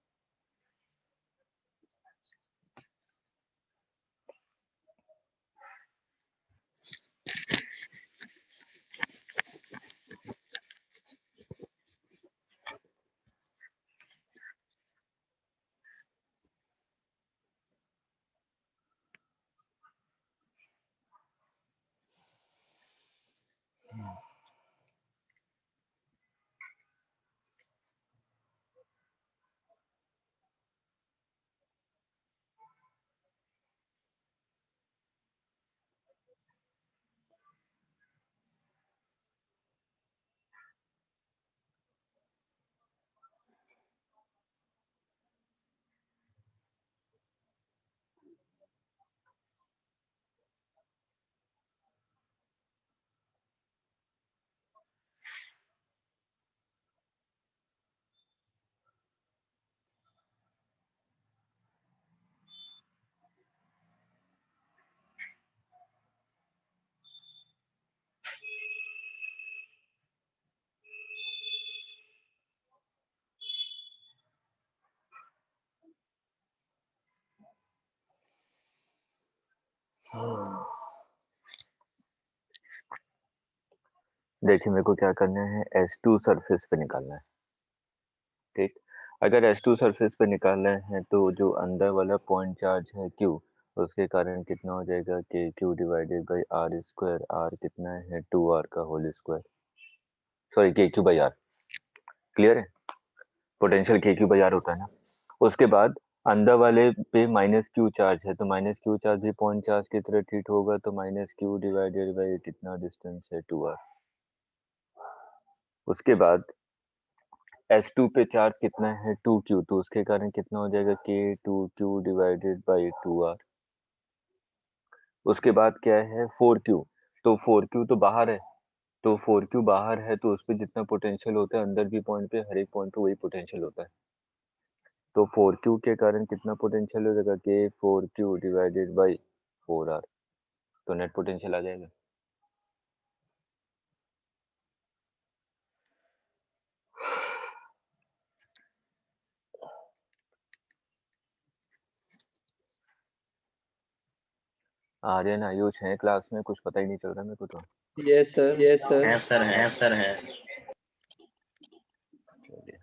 [SPEAKER 1] देखिए मेरे को क्या करना है, S2 सरफेस पे निकालना है, ठीक। अगर S2 सरफेस पे निकालना है तो जो अंदर वाला पॉइंट चार्ज है Q, उसके कारण कितना हो जाएगा के Q divided by R square, R कितना है 2R का होल स्क्वायर, सॉरी के Q बाई R। क्लियर है? पोटेंशियल के Q बाई R होता है ना। उसके बाद अंदर वाले पे माइनस Q चार्ज है, तो माइनस Q चार्ज भी पॉइंट चार्ज की तरह ट्रीट होगा, तो माइनस Q डिवाइडेड बाई कितना डिस्टेंस है 2R। उसके बाद S2 पे चार्ज कितना है 2Q, तो उसके कारण कितना हो जाएगा के 2Q डिवाइडेड बाई 2R। उसके बाद क्या है 4Q, तो 4Q तो बाहर है, तो 4Q बाहर है तो उस पे जितना पोटेंशियल होता है अंदर भी पॉइंट पे, हर एक पॉइंट पे वही पोटेंशियल होता है, तो 4Q के कारण कितना पोटेंशियल हो जाएगा के 4Q डिवाइडेड बाई 4R, तो नेट पोटेंशियल आ जाएगा। आर्यन आयुष है क्लास में, कुछ पता ही नहीं चल रहा मेरे को तो।
[SPEAKER 3] Yes, sir. Yes, sir.
[SPEAKER 2] है सर, है सर, है।
[SPEAKER 1] चलिए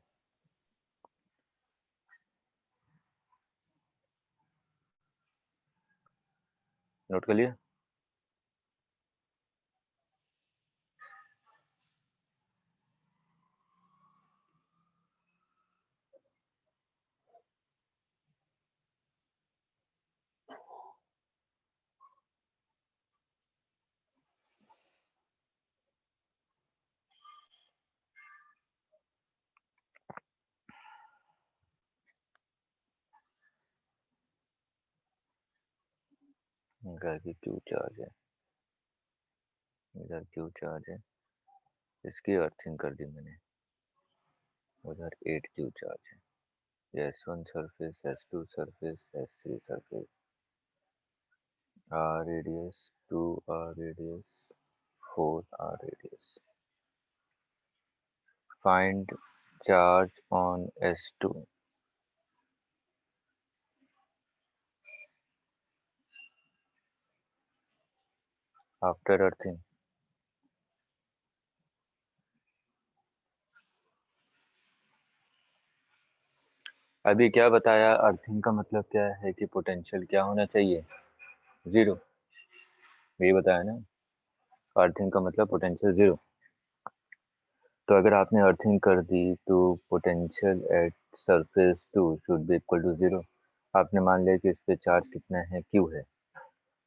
[SPEAKER 1] नोट कर लिया। इधर की क्यू चार्ज है, इधर क्यू चार्ज है, इसकी अर्थिंग कर दी मैंने, उधर 8 क्यू चार्ज है, S1 surface, S2 surface, S3 surface, R radius, 2 R radius, 4 R radius. Find charge on S2 after earthing। अभी क्या बताया, अर्थिंग का मतलब क्या है कि पोटेंशियल क्या होना चाहिए, 0, ये बताया ना। अर्थिंग का मतलब पोटेंशियल 0। तो अगर आपने अर्थिंग कर दी तो potential at surface 2 should be equal to 0। आपने मान लिया कि इस पे चार्ज कितना है, Q है,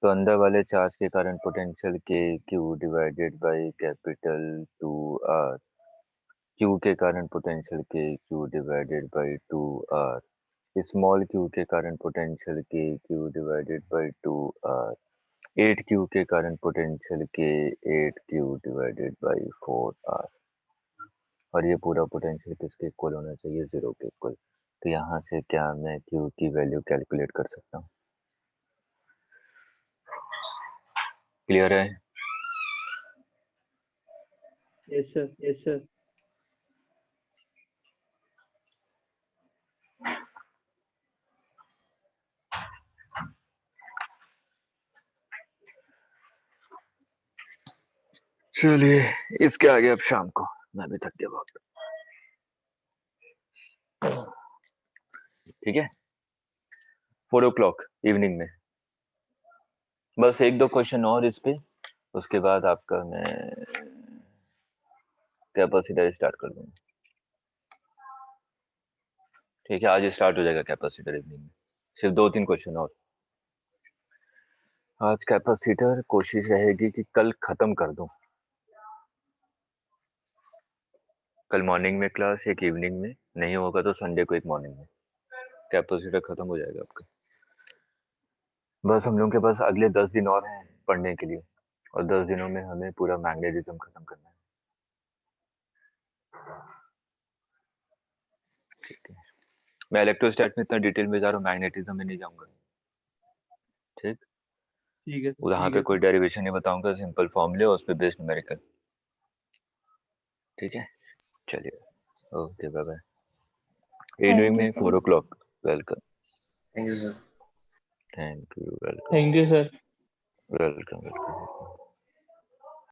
[SPEAKER 1] तो अंदर वाले चार्ज के कारण पोटेंशियल के Q divided by capital 2R, Q के कारण पोटेंशियल के Q divided by 2R, small q के कारण पोटेंशियल के Q divided by 2R, 8Q के कारण पोटेंशियल के 8Q डिवाइडेड बाय 4R। और ये पूरा पोटेंशियल किसके इक्वल होना चाहिए, 0 के इक्वल। तो यहाँ से क्या मैं Q की वैल्यू कैलकुलेट कर सकता हूँ। क्लियर है?
[SPEAKER 3] Yes, sir. Yes, sir.
[SPEAKER 1] चलिए इसके आगे अब शाम को, मैं भी थक गया बहुत। ठीक है, 4 o'clock इवनिंग में बस 1-2 क्वेश्चन और इस पे, उसके बाद आपका मैं कैपेसिटर स्टार्ट कर दूंगा। ठीक है, आज स्टार्ट हो जाएगा कैपेसिटर इवनिंग में, सिर्फ 2-3 क्वेश्चन और। आज कैपेसिटर कोशिश रहेगी कि कल खत्म कर दूं, कल मॉर्निंग में क्लास, एक इवनिंग में, नहीं होगा तो संडे को एक मॉर्निंग में कैपेसिटर खत्म हो जाएगा आपका। बस हम लोगों के पास अगले 10 दिन और हैं पढ़ने के लिए, और 10 दिनों में हमें पूरा मैग्नेटिज्म खत्म करना है। ठीक है, मैं इलेक्ट्रोस्टैट में इतना डिटेल में जा रहा हूँ, मैग्नेटिज्म में नहीं जाऊंगा। ठीक,
[SPEAKER 3] ठीक है,
[SPEAKER 1] वहाँ
[SPEAKER 3] ठीक
[SPEAKER 1] पे
[SPEAKER 3] है।
[SPEAKER 1] कोई डेरिवेशन नहीं बताऊंगा, सिंपल फॉर्मूले उस पे बेस्ड न्यूमेरिकल। ठीक है, चलिए, okay, bye bye. Evening
[SPEAKER 4] Thank you,
[SPEAKER 1] में
[SPEAKER 4] sir.
[SPEAKER 1] 4 o'clock। Welcome.
[SPEAKER 2] Thank you sir.
[SPEAKER 1] Thank you, welcome
[SPEAKER 3] Thank you, sir.
[SPEAKER 1] Welcome welcome.